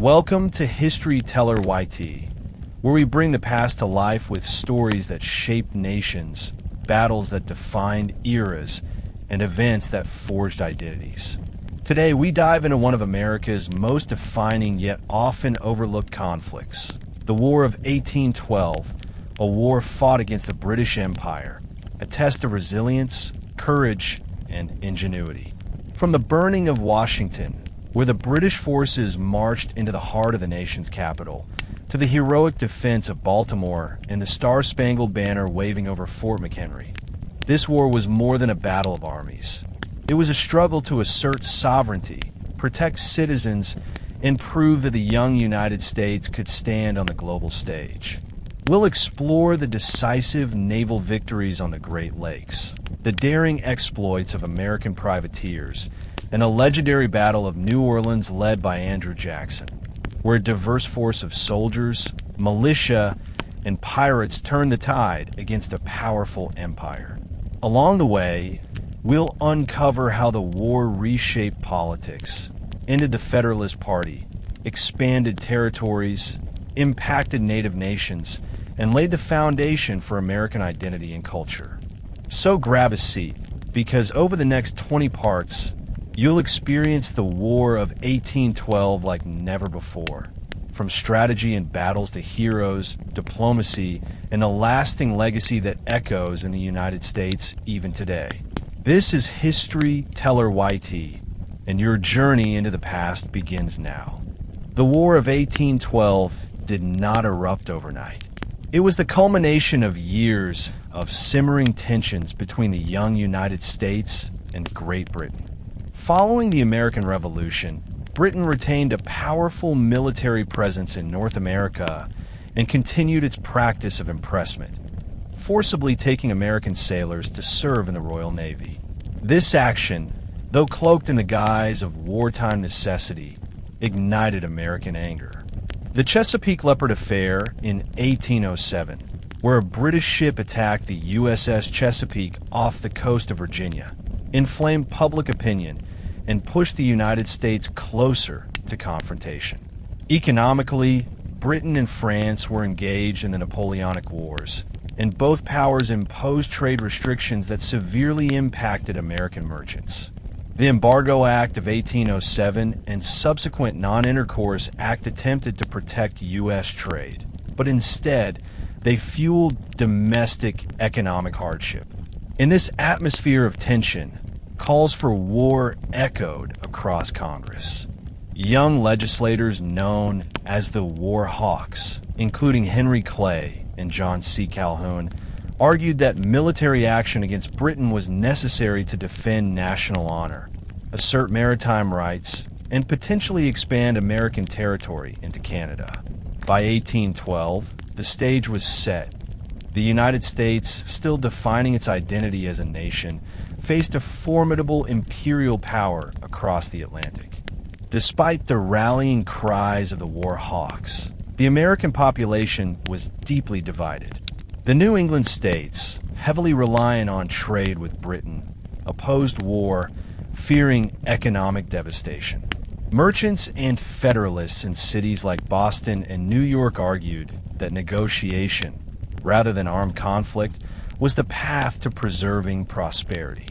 Welcome to History Teller YT, where we bring the past to life with stories that shaped nations, battles that defined eras, and events that forged identities. Today, we dive into one of America's most defining yet often overlooked conflicts, the War of 1812, a war fought against the British Empire, a test of resilience, courage, and ingenuity. From the burning of Washington, where the British forces marched into the heart of the nation's capital, to the heroic defense of Baltimore and the Star-Spangled Banner waving over Fort McHenry, this war was more than a battle of armies. It was a struggle to assert sovereignty, protect citizens, and prove that the young United States could stand on the global stage. We'll explore the decisive naval victories on the Great Lakes, the daring exploits of American privateers, and a legendary battle of New Orleans led by Andrew Jackson, where a diverse force of soldiers, militia, and pirates turned the tide against a powerful empire. Along the way, we'll uncover how the war reshaped politics, ended the Federalist Party, expanded territories, impacted native nations, and laid the foundation for American identity and culture. So grab a seat, because over the next 20 parts, you'll experience the War of 1812 like never before. From strategy and battles to heroes, diplomacy, and a lasting legacy that echoes in the United States even today. This is History Teller YT, and your journey into the past begins now. The War of 1812 did not erupt overnight. It was the culmination of years of simmering tensions between the young United States and Great Britain. Following the American Revolution, Britain retained a powerful military presence in North America and continued its practice of impressment, forcibly taking American sailors to serve in the Royal Navy. This action, though cloaked in the guise of wartime necessity, ignited American anger. The Chesapeake Leopard Affair in 1807, where a British ship attacked the USS Chesapeake off the coast of Virginia, inflamed public opinion and pushed the United States closer to confrontation. Economically, Britain and France were engaged in the Napoleonic Wars, and both powers imposed trade restrictions that severely impacted American merchants. The Embargo Act of 1807 and subsequent Non-Intercourse Act attempted to protect U.S. trade, but instead, they fueled domestic economic hardship. In this atmosphere of tension, calls for war echoed across Congress. Young legislators known as the War Hawks, including Henry Clay and John C. Calhoun, argued that military action against Britain was necessary to defend national honor, assert maritime rights, and potentially expand American territory into Canada. By 1812, the stage was set. The United States, still defining its identity as a nation, faced a formidable imperial power across the Atlantic. Despite the rallying cries of the War Hawks, the American population was deeply divided. The New England states, heavily reliant on trade with Britain, opposed war, fearing economic devastation. Merchants and Federalists in cities like Boston and New York argued that negotiation, rather than armed conflict, was the path to preserving prosperity.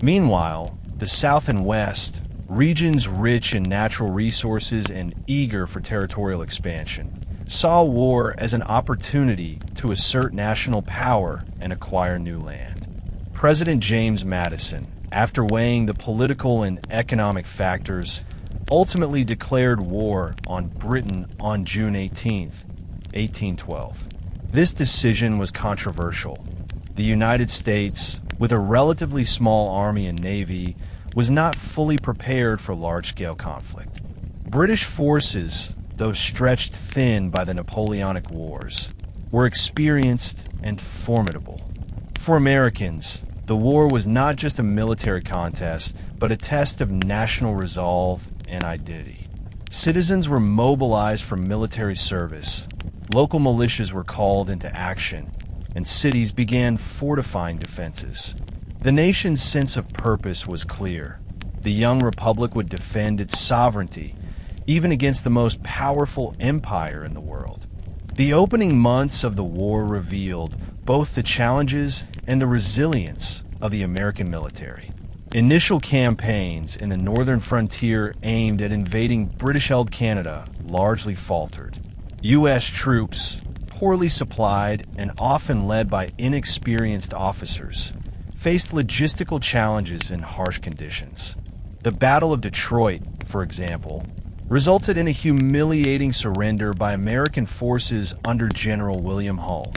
Meanwhile, the South and West, regions rich in natural resources and eager for territorial expansion, saw war as an opportunity to assert national power and acquire new land. President James Madison, after weighing the political and economic factors, ultimately declared war on Britain on June 18, 1812. This decision was controversial. The United States, with a relatively small army and navy, was not fully prepared for large-scale conflict. British forces, though stretched thin by the Napoleonic Wars, were experienced and formidable. For Americans, the war was not just a military contest, but a test of national resolve and identity. Citizens were mobilized for military service, local militias were called into action, and cities began fortifying defenses. The nation's sense of purpose was clear. The young republic would defend its sovereignty, even against the most powerful empire in the world. The opening months of the war revealed both the challenges and the resilience of the American military. Initial campaigns in the northern frontier aimed at invading British-held Canada largely faltered. U.S. troops, poorly supplied and often led by inexperienced officers, faced logistical challenges in harsh conditions. The Battle of Detroit, for example, resulted in a humiliating surrender by American forces under General William Hull,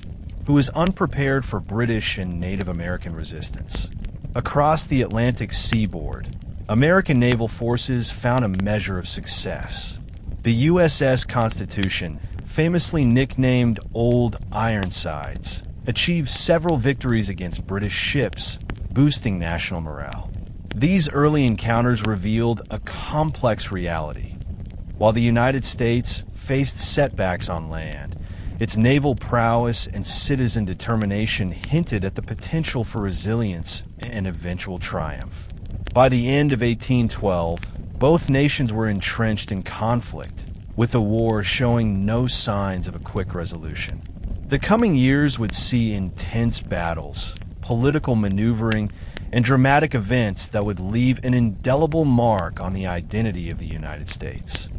who was unprepared for British and Native American resistance. Across the Atlantic seaboard, American naval forces found a measure of success. The USS Constitution, famously nicknamed Old Ironsides, achieved several victories against British ships, boosting national morale. These early encounters revealed a complex reality. While the United States faced setbacks on land, its naval prowess and citizen determination hinted at the potential for resilience and eventual triumph. By the end of 1812, both nations were entrenched in conflict, with the war showing no signs of a quick resolution. The coming years would see intense battles, political maneuvering, and dramatic events that would leave an indelible mark on the identity of the United States.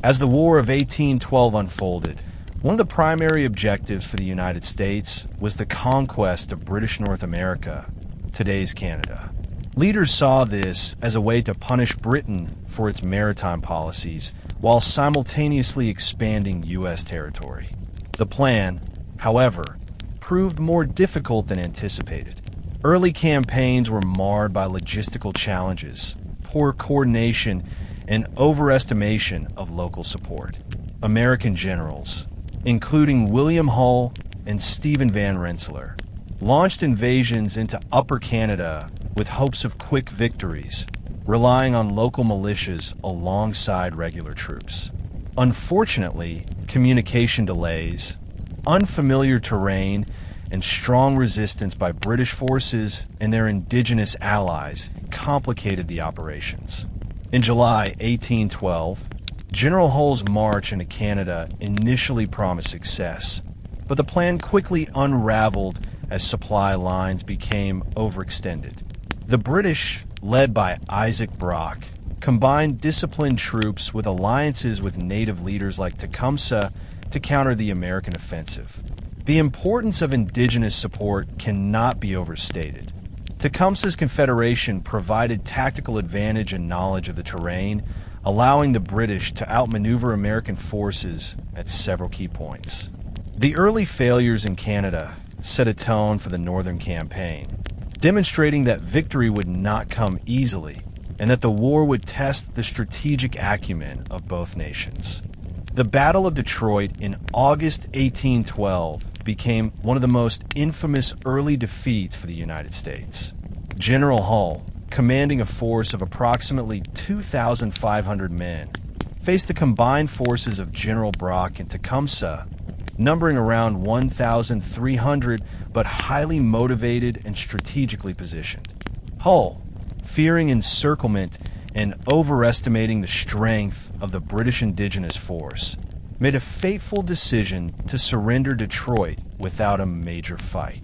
As the War of 1812 unfolded, one of the primary objectives for the United States was the conquest of British North America, today's Canada. Leaders saw this as a way to punish Britain for its maritime policies while simultaneously expanding U.S. territory. The plan, however, proved more difficult than anticipated. Early campaigns were marred by logistical challenges, poor coordination, and overestimation of local support. American generals, including William Hull and Stephen Van Rensselaer, launched invasions into Upper Canada with hopes of quick victories, relying on local militias alongside regular troops. Unfortunately, communication delays, unfamiliar terrain, and strong resistance by British forces and their indigenous allies complicated the operations. In July 1812, General Hull's march into Canada initially promised success, but the plan quickly unraveled as supply lines became overextended. The British, led by Isaac Brock, combined disciplined troops with alliances with native leaders like Tecumseh to counter the American offensive. The importance of indigenous support cannot be overstated. Tecumseh's confederation provided tactical advantage and knowledge of the terrain, allowing the British to outmaneuver American forces at several key points. The early failures in Canada set a tone for the Northern Campaign, demonstrating that victory would not come easily and that the war would test the strategic acumen of both nations. The Battle of Detroit in August 1812 became one of the most infamous early defeats for the United States. General Hull, commanding a force of approximately 2,500 men, faced the combined forces of General Brock and Tecumseh, numbering around 1,300 but highly motivated and strategically positioned. Hull, fearing encirclement and overestimating the strength of the British indigenous force, made a fateful decision to surrender Detroit without a major fight.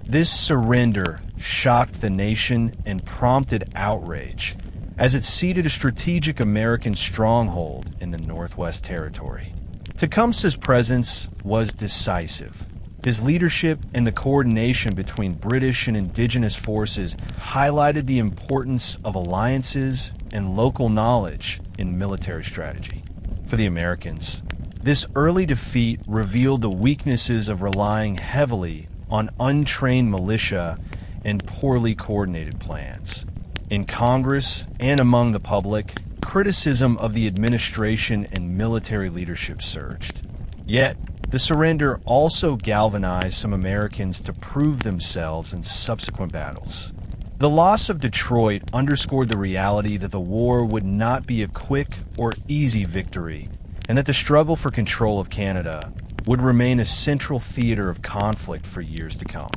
This surrender shocked the nation and prompted outrage, as it ceded a strategic American stronghold in the Northwest Territory. Tecumseh's presence was decisive. His leadership and the coordination between British and indigenous forces highlighted the importance of alliances and local knowledge in military strategy. For the Americans, this early defeat revealed the weaknesses of relying heavily on untrained militia and poorly coordinated plans. In Congress and among the public, criticism of the administration and military leadership surged. Yet, the surrender also galvanized some Americans to prove themselves in subsequent battles. The loss of Detroit underscored the reality that the war would not be a quick or easy victory, and that the struggle for control of Canada would remain a central theater of conflict for years to come.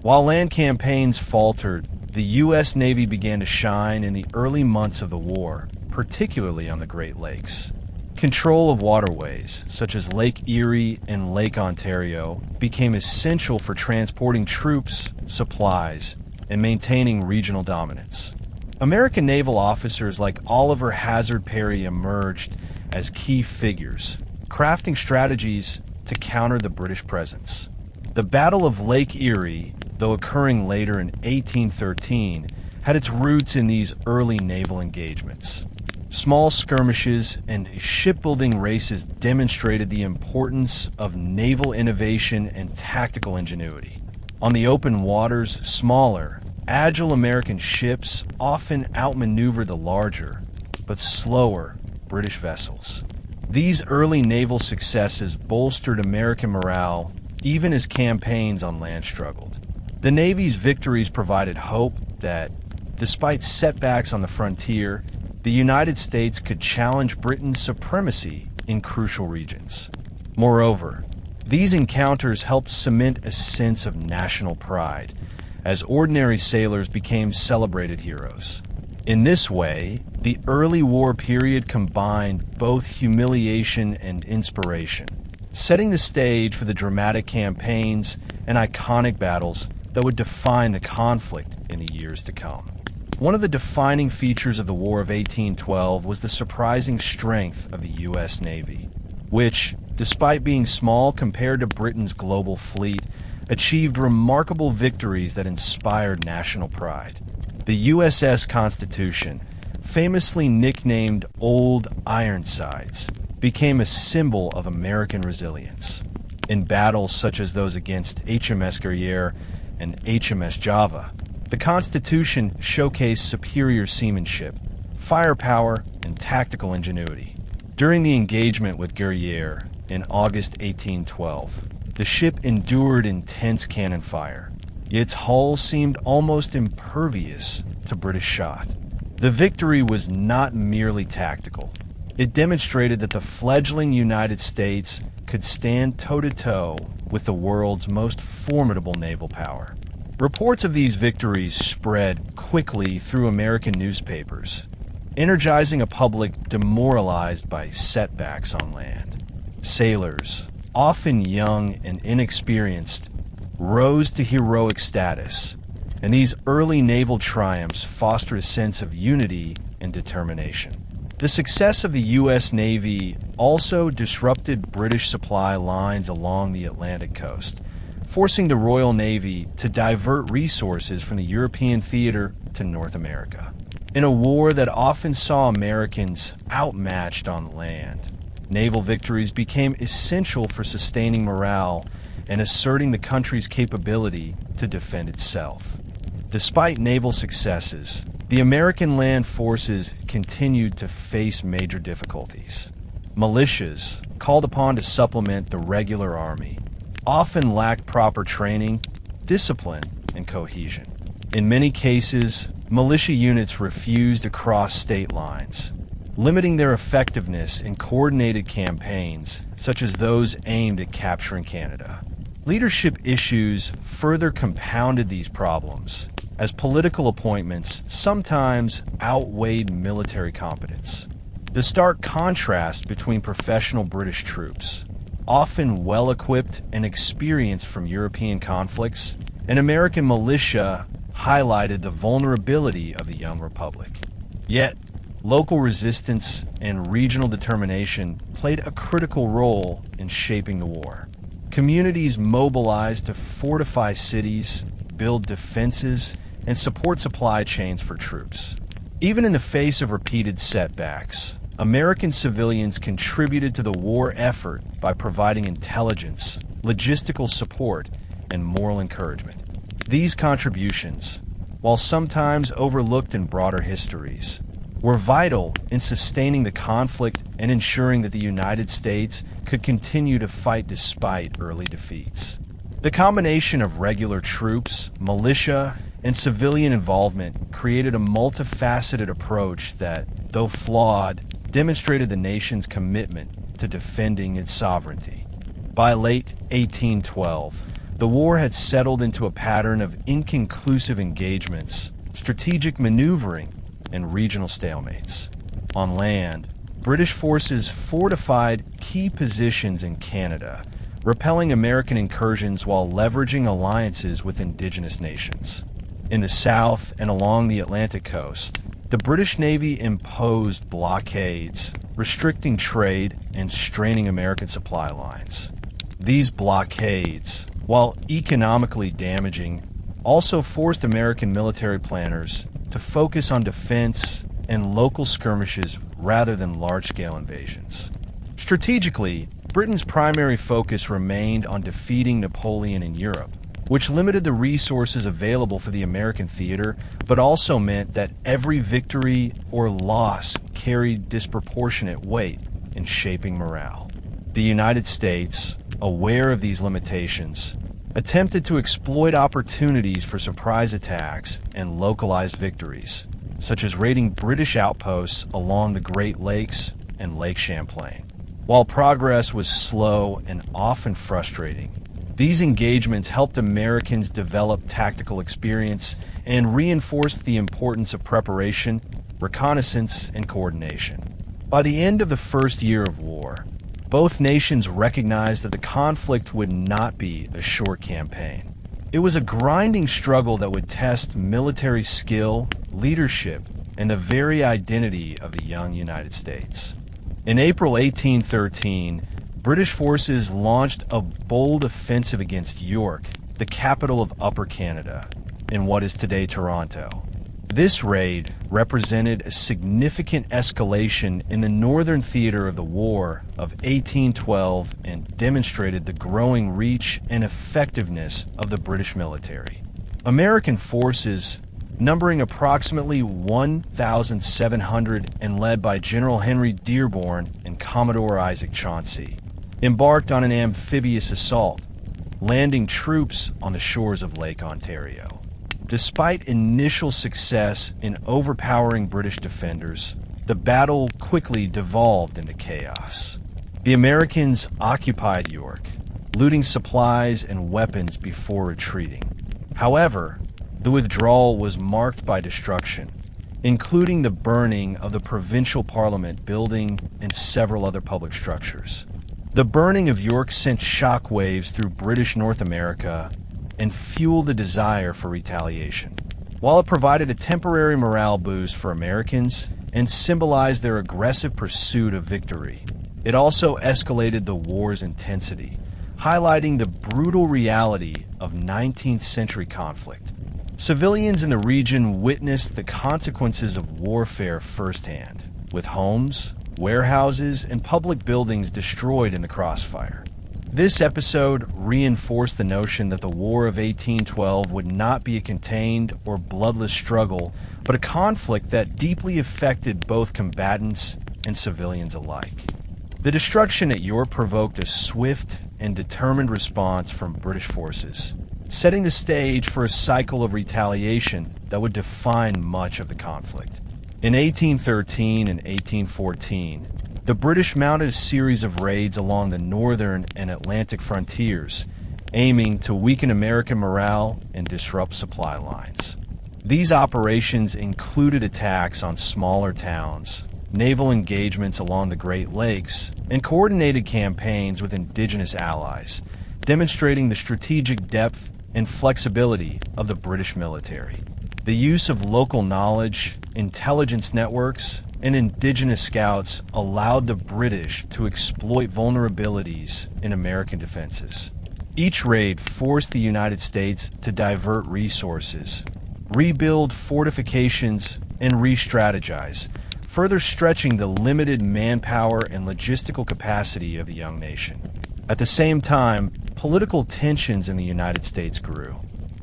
While land campaigns faltered, the U.S. Navy began to shine in the early months of the war, particularly on the Great Lakes. Control of waterways, such as Lake Erie and Lake Ontario, became essential for transporting troops, supplies, and maintaining regional dominance. American naval officers like Oliver Hazard Perry emerged as key figures, crafting strategies to counter the British presence. The Battle of Lake Erie, though occurring later in 1813, had its roots in these early naval engagements. Small skirmishes and shipbuilding races demonstrated the importance of naval innovation and tactical ingenuity. On the open waters, smaller, agile American ships often outmaneuvered the larger, but slower, British vessels. These early naval successes bolstered American morale even as campaigns on land struggled. The Navy's victories provided hope that, despite setbacks on the frontier, the United States could challenge Britain's supremacy in crucial regions. Moreover, these encounters helped cement a sense of national pride, as ordinary sailors became celebrated heroes. In this way, the early war period combined both humiliation and inspiration, setting the stage for the dramatic campaigns and iconic battles that would define the conflict in the years to come. One of the defining features of the War of 1812 was the surprising strength of the U.S. Navy, which, despite being small compared to Britain's global fleet, achieved remarkable victories that inspired national pride. The USS Constitution, famously nicknamed Old Ironsides, became a symbol of American resilience. In battles such as those against HMS Guerriere and HMS Java, the Constitution showcased superior seamanship, firepower, and tactical ingenuity. During the engagement with Guerriere in August 1812, the ship endured intense cannon fire, yet its hull seemed almost impervious to British shot. The victory was not merely tactical. It demonstrated that the fledgling United States could stand toe-to-toe with the world's most formidable naval power. Reports of these victories spread quickly through American newspapers, energizing a public demoralized by setbacks on land. Sailors, often young and inexperienced, rose to heroic status, and these early naval triumphs fostered a sense of unity and determination. The success of the U.S. Navy also disrupted British supply lines along the Atlantic coast, forcing the Royal Navy to divert resources from the European theater to North America. In a war that often saw Americans outmatched on land, naval victories became essential for sustaining morale and asserting the country's capability to defend itself. Despite naval successes, the American land forces continued to face major difficulties. Militias, called upon to supplement the regular army, often lacked proper training, discipline, and cohesion. In many cases, militia units refused to cross state lines, limiting their effectiveness in coordinated campaigns such as those aimed at capturing Canada. Leadership issues further compounded these problems, as political appointments sometimes outweighed military competence. The stark contrast between professional British troops, often well-equipped and experienced from European conflicts, and American militia highlighted the vulnerability of the young republic. Yet, local resistance and regional determination played a critical role in shaping the war. Communities mobilized to fortify cities, build defenses, and support supply chains for troops. Even in the face of repeated setbacks, American civilians contributed to the war effort by providing intelligence, logistical support, and moral encouragement. These contributions, while sometimes overlooked in broader histories, were vital in sustaining the conflict and ensuring that the United States could continue to fight despite early defeats. The combination of regular troops, militia, and civilian involvement created a multifaceted approach that, though flawed, demonstrated the nation's commitment to defending its sovereignty. By late 1812, the war had settled into a pattern of inconclusive engagements, strategic maneuvering, and regional stalemates. On land, British forces fortified key positions in Canada, repelling American incursions while leveraging alliances with indigenous nations. In the south and along the Atlantic coast, the British Navy imposed blockades, restricting trade and straining American supply lines. These blockades, while economically damaging, also forced American military planners to focus on defense and local skirmishes rather than large-scale invasions. Strategically, Britain's primary focus remained on defeating Napoleon in Europe, which limited the resources available for the American theater, but also meant that every victory or loss carried disproportionate weight in shaping morale. The United States, aware of these limitations, attempted to exploit opportunities for surprise attacks and localized victories, such as raiding British outposts along the Great Lakes and Lake Champlain. While progress was slow and often frustrating, these engagements helped Americans develop tactical experience and reinforced the importance of preparation, reconnaissance, and coordination. By the end of the first year of war, both nations recognized that the conflict would not be a short campaign. It was a grinding struggle that would test military skill, leadership, and the very identity of the young United States. In April 1813, British forces launched a bold offensive against York, the capital of Upper Canada, in what is today Toronto. This raid represented a significant escalation in the northern theater of the War of 1812 and demonstrated the growing reach and effectiveness of the British military. American forces, numbering approximately 1,700 and led by General Henry Dearborn and Commodore Isaac Chauncey, embarked on an amphibious assault, landing troops on the shores of Lake Ontario. Despite initial success in overpowering British defenders, the battle quickly devolved into chaos. The Americans occupied York, looting supplies and weapons before retreating. However, the withdrawal was marked by destruction, including the burning of the provincial parliament building and several other public structures. The burning of York sent shockwaves through British North America and fueled the desire for retaliation. While it provided a temporary morale boost for Americans and symbolized their aggressive pursuit of victory, it also escalated the war's intensity, highlighting the brutal reality of 19th century conflict. Civilians in the region witnessed the consequences of warfare firsthand, with homes, warehouses, and public buildings destroyed in the crossfire. This episode reinforced the notion that the War of 1812 would not be a contained or bloodless struggle, but a conflict that deeply affected both combatants and civilians alike. The destruction at York provoked a swift and determined response from British forces, setting the stage for a cycle of retaliation that would define much of the conflict. In 1813 and 1814, the British mounted a series of raids along the northern and Atlantic frontiers, aiming to weaken American morale and disrupt supply lines. These operations included attacks on smaller towns, naval engagements along the Great Lakes, and coordinated campaigns with indigenous allies, demonstrating the strategic depth and flexibility of the British military. The use of local knowledge, intelligence networks, and indigenous scouts allowed the British to exploit vulnerabilities in American defenses. Each raid forced the United States to divert resources, rebuild fortifications, and re-strategize, further stretching the limited manpower and logistical capacity of the young nation. At the same time, political tensions in the United States grew.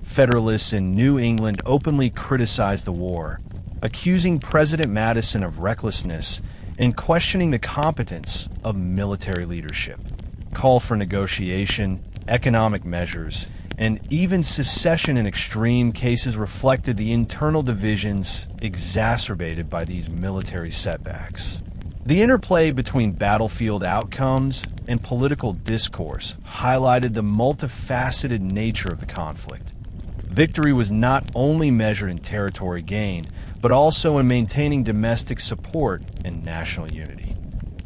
Federalists in New England openly criticized the war, accusing President Madison of recklessness and questioning the competence of military leadership. Call for negotiation, economic measures, and even secession in extreme cases reflected the internal divisions exacerbated by these military setbacks. The interplay between battlefield outcomes and political discourse highlighted the multifaceted nature of the conflict. Victory was not only measured in territory gained, but also in maintaining domestic support and national unity.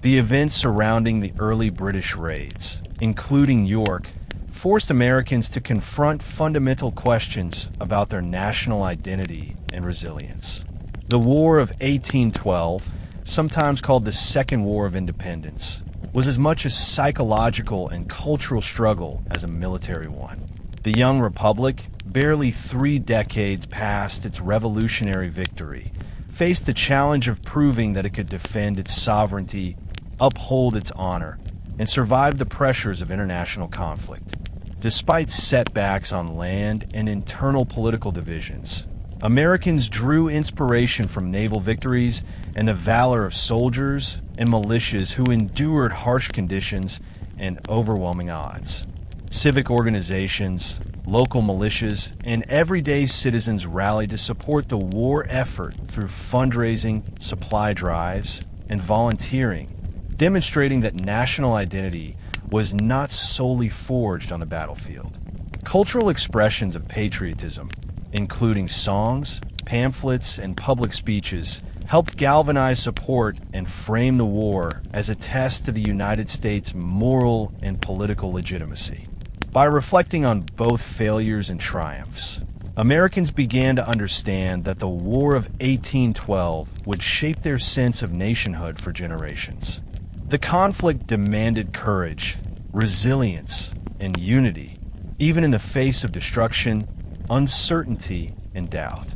The events surrounding the early British raids, including York, forced Americans to confront fundamental questions about their national identity and resilience. The War of 1812, sometimes called the Second War of Independence, was as much a psychological and cultural struggle as a military one. The young republic, barely 3 decades past its revolutionary victory, faced the challenge of proving that it could defend its sovereignty, uphold its honor, and survive the pressures of international conflict. Despite setbacks on land and internal political divisions, Americans drew inspiration from naval victories and the valor of soldiers and militias who endured harsh conditions and overwhelming odds. Civic organizations, local militias, and everyday citizens rallied to support the war effort through fundraising, supply drives, and volunteering, demonstrating that national identity was not solely forged on the battlefield. Cultural expressions of patriotism, including songs, pamphlets, and public speeches, helped galvanize support and frame the war as a test to the United States' moral and political legitimacy. By reflecting on both failures and triumphs, Americans began to understand that the War of 1812 would shape their sense of nationhood for generations. The conflict demanded courage, resilience, and unity, even in the face of destruction, uncertainty, and doubt.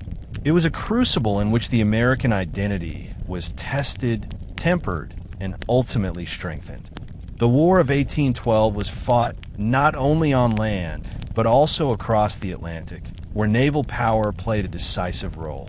It was a crucible in which the American identity was tested, tempered, and ultimately strengthened. The War of 1812 was fought not only on land, but also across the Atlantic, where naval power played a decisive role.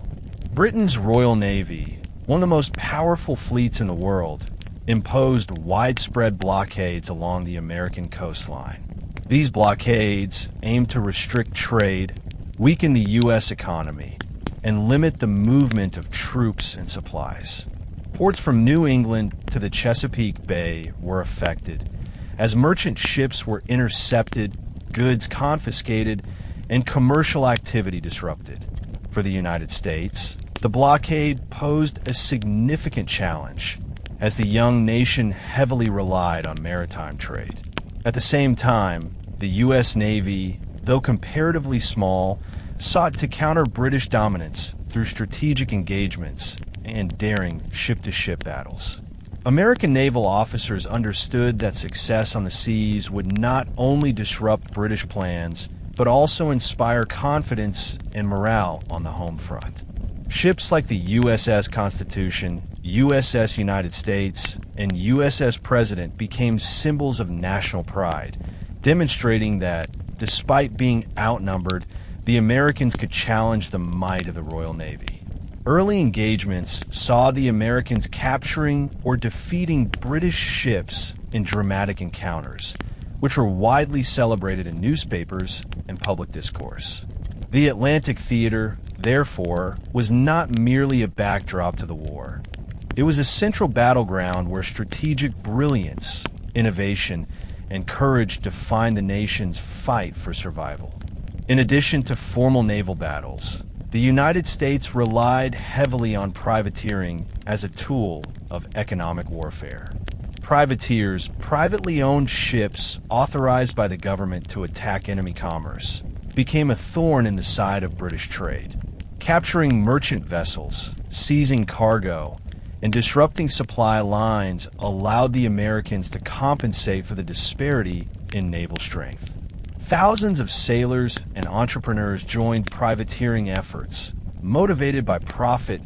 Britain's Royal Navy, one of the most powerful fleets in the world, imposed widespread blockades along the American coastline. These blockades aimed to restrict trade, weaken the U.S. economy, and limit the movement of troops and supplies. Ports from New England to the Chesapeake Bay were affected, as merchant ships were intercepted, goods confiscated, and commercial activity disrupted. For the United States, the blockade posed a significant challenge, as the young nation heavily relied on maritime trade. At the same time, the U.S. Navy, though comparatively small, sought to counter British dominance through strategic engagements and daring ship-to-ship battles. American naval officers understood that success on the seas would not only disrupt British plans, but also inspire confidence and morale on the home front. Ships like the USS Constitution, USS United States, and USS President became symbols of national pride, demonstrating that, despite being outnumbered, the Americans could challenge the might of the Royal Navy. Early engagements saw the Americans capturing or defeating British ships in dramatic encounters, which were widely celebrated in newspapers and public discourse. The Atlantic theater, therefore, was not merely a backdrop to the war. It was a central battleground where strategic brilliance, innovation, and courage defined the nation's fight for survival. In addition to formal naval battles, the United States relied heavily on privateering as a tool of economic warfare. Privateers, privately owned ships authorized by the government to attack enemy commerce, became a thorn in the side of British trade. Capturing merchant vessels, seizing cargo, and disrupting supply lines allowed the Americans to compensate for the disparity in naval strength. Thousands of sailors and entrepreneurs joined privateering efforts, motivated by profit,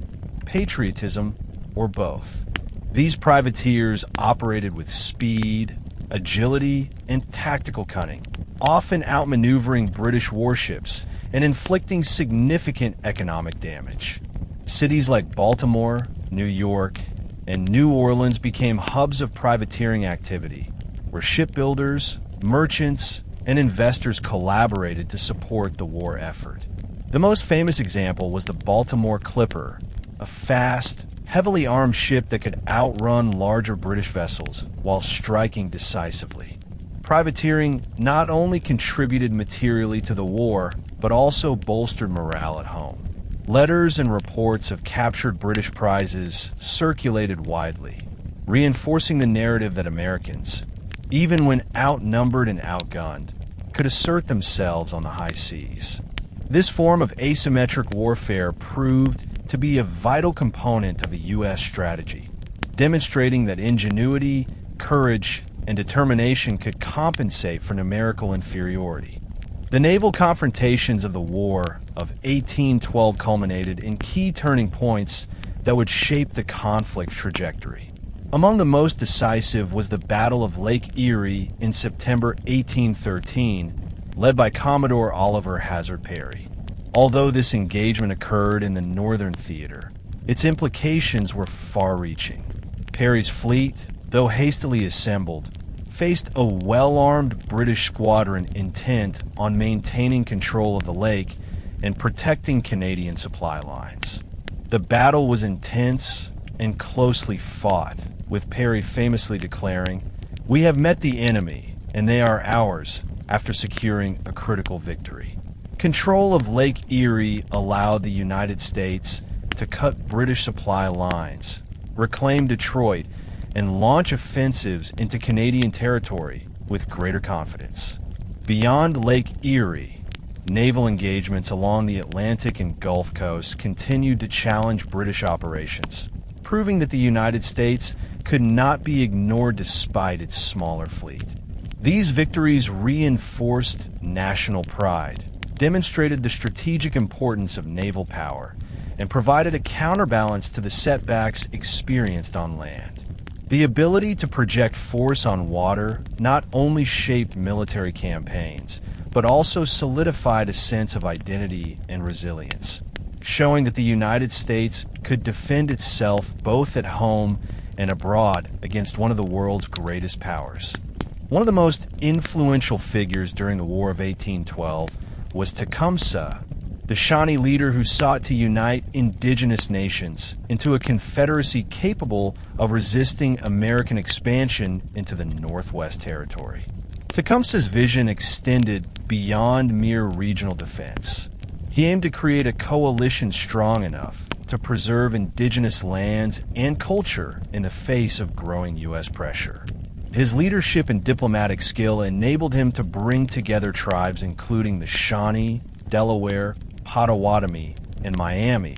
patriotism, or both. These privateers operated with speed, agility, and tactical cunning, often outmaneuvering British warships and inflicting significant economic damage. Cities like Baltimore, New York, and New Orleans became hubs of privateering activity, where shipbuilders, merchants, and investors collaborated to support the war effort. The most famous example was the Baltimore Clipper, a fast, heavily armed ship that could outrun larger British vessels while striking decisively. Privateering not only contributed materially to the war, but also bolstered morale at home. Letters and reports of captured British prizes circulated widely, reinforcing the narrative that Americans, even when outnumbered and outgunned, could assert themselves on the high seas. This form of asymmetric warfare proved to be a vital component of the U.S. strategy, demonstrating that ingenuity, courage, and determination could compensate for numerical inferiority. The naval confrontations of the War of 1812 culminated in key turning points that would shape the conflict's trajectory. Among the most decisive was the Battle of Lake Erie in September 1813, led by Commodore Oliver Hazard Perry. Although this engagement occurred in the Northern Theater, its implications were far-reaching. Perry's fleet, though hastily assembled, faced a well-armed British squadron intent on maintaining control of the lake and protecting Canadian supply lines. The battle was intense and closely fought, with Perry famously declaring, "We have met the enemy, and they are ours," after securing a critical victory. Control of Lake Erie allowed the United States to cut British supply lines, reclaim Detroit, and launch offensives into Canadian territory with greater confidence. Beyond Lake Erie, naval engagements along the Atlantic and Gulf coasts continued to challenge British operations, proving that the United States could not be ignored despite its smaller fleet. These victories reinforced national pride, demonstrated the strategic importance of naval power, and provided a counterbalance to the setbacks experienced on land. The ability to project force on water not only shaped military campaigns, but also solidified a sense of identity and resilience, showing that the United States could defend itself both at home and abroad against one of the world's greatest powers. One of the most influential figures during the War of 1812 was Tecumseh, the Shawnee leader who sought to unite indigenous nations into a confederacy capable of resisting American expansion into the Northwest Territory. Tecumseh's vision extended beyond mere regional defense. He aimed to create a coalition strong enough to preserve indigenous lands and culture in the face of growing U.S. pressure. His leadership and diplomatic skill enabled him to bring together tribes including the Shawnee, Delaware, Potawatomi, and Miami,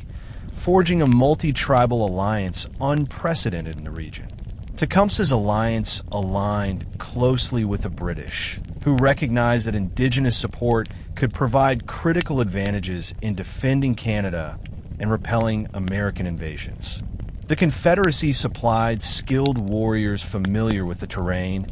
forging a multi-tribal alliance unprecedented in the region. Tecumseh's alliance aligned closely with the British, who recognized that indigenous support could provide critical advantages in defending Canada and repelling American invasions. The Confederacy supplied skilled warriors familiar with the terrain,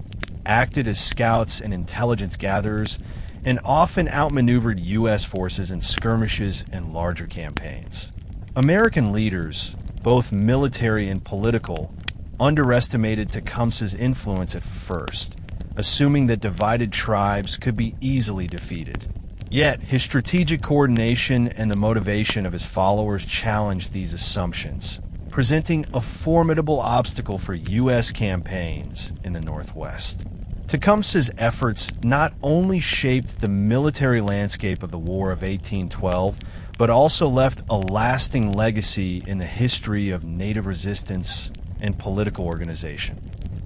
acted as scouts and intelligence gatherers, and often outmaneuvered U.S. forces in skirmishes and larger campaigns. American leaders, both military and political, underestimated Tecumseh's influence at first, assuming that divided tribes could be easily defeated. Yet, his strategic coordination and the motivation of his followers challenged these assumptions, presenting a formidable obstacle for U.S. campaigns in the Northwest. Tecumseh's efforts not only shaped the military landscape of the War of 1812, but also left a lasting legacy in the history of Native resistance and political organization.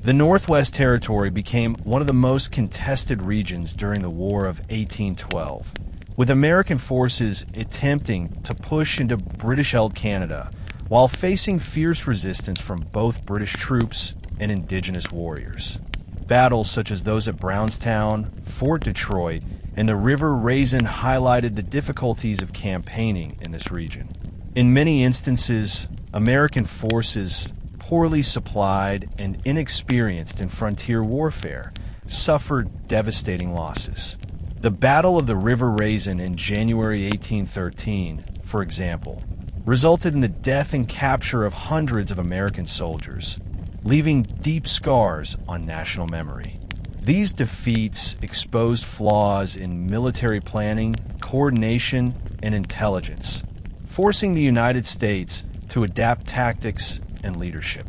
The Northwest Territory became one of the most contested regions during the War of 1812, with American forces attempting to push into British-held Canada while facing fierce resistance from both British troops and indigenous warriors. Battles such as those at Brownstown, Fort Detroit, and the River Raisin highlighted the difficulties of campaigning in this region. In many instances, American forces, poorly supplied and inexperienced in frontier warfare, suffered devastating losses. The Battle of the River Raisin in January 1813, for example, resulted in the death and capture of hundreds of American soldiers, leaving deep scars on national memory. These defeats exposed flaws in military planning, coordination, and intelligence, forcing the United States to adapt tactics and leadership.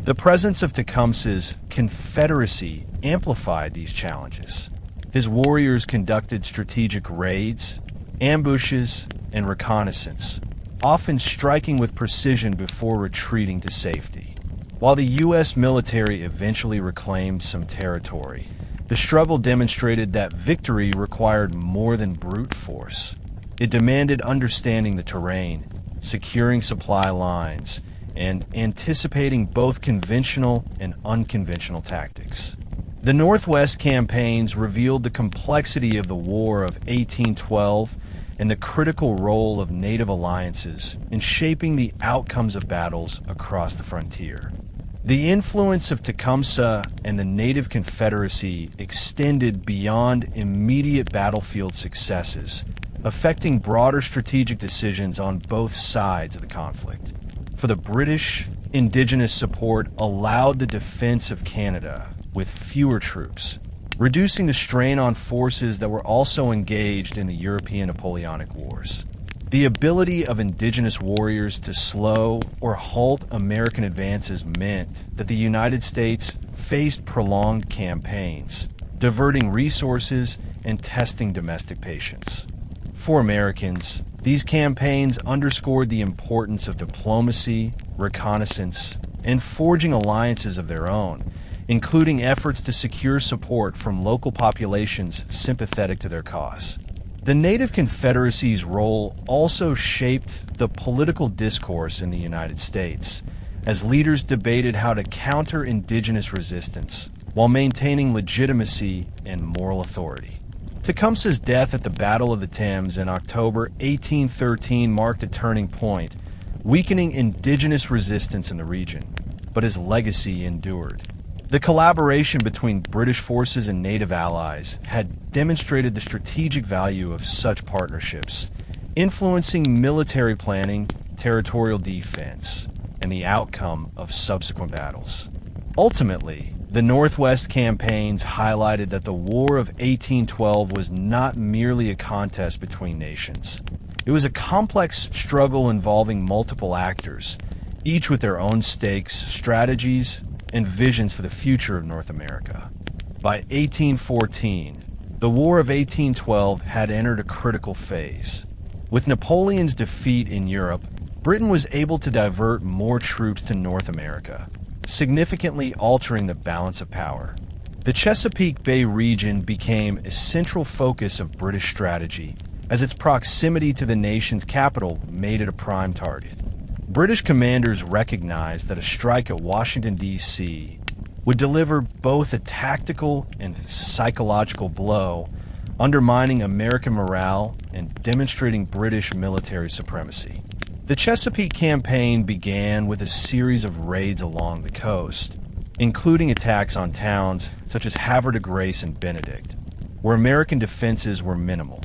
The presence of Tecumseh's Confederacy amplified these challenges. His warriors conducted strategic raids, ambushes, and reconnaissance, often striking with precision before retreating to safety. While the U.S. military eventually reclaimed some territory, the struggle demonstrated that victory required more than brute force. It demanded understanding the terrain, securing supply lines, and anticipating both conventional and unconventional tactics. The Northwest campaigns revealed the complexity of the War of 1812 and the critical role of native alliances in shaping the outcomes of battles across the frontier. The influence of Tecumseh and the Native Confederacy extended beyond immediate battlefield successes, affecting broader strategic decisions on both sides of the conflict. For the British, Indigenous support allowed the defense of Canada with fewer troops, reducing the strain on forces that were also engaged in the European Napoleonic Wars. The ability of Indigenous warriors to slow or halt American advances meant that the United States faced prolonged campaigns, diverting resources and testing domestic patience. For Americans, these campaigns underscored the importance of diplomacy, reconnaissance, and forging alliances of their own, including efforts to secure support from local populations sympathetic to their cause. The Native Confederacy's role also shaped the political discourse in the United States, as leaders debated how to counter indigenous resistance while maintaining legitimacy and moral authority. Tecumseh's death at the Battle of the Thames in October 1813 marked a turning point, weakening indigenous resistance in the region, but his legacy endured. The collaboration between British forces and Native allies had demonstrated the strategic value of such partnerships, influencing military planning, territorial defense, and the outcome of subsequent battles. Ultimately, the Northwest campaigns highlighted that the War of 1812 was not merely a contest between nations. It was a complex struggle involving multiple actors, each with their own stakes, strategies, and visions for the future of North America. By 1814, the War of 1812 had entered a critical phase. With Napoleon's defeat in Europe, Britain was able to divert more troops to North America, significantly altering the balance of power. The Chesapeake Bay region became a central focus of British strategy, as its proximity to the nation's capital made it a prime target. British commanders recognized that a strike at Washington, D.C. would deliver both a tactical and psychological blow, undermining American morale and demonstrating British military supremacy. The Chesapeake campaign began with a series of raids along the coast, including attacks on towns such as Havre de Grace and Benedict, where American defenses were minimal.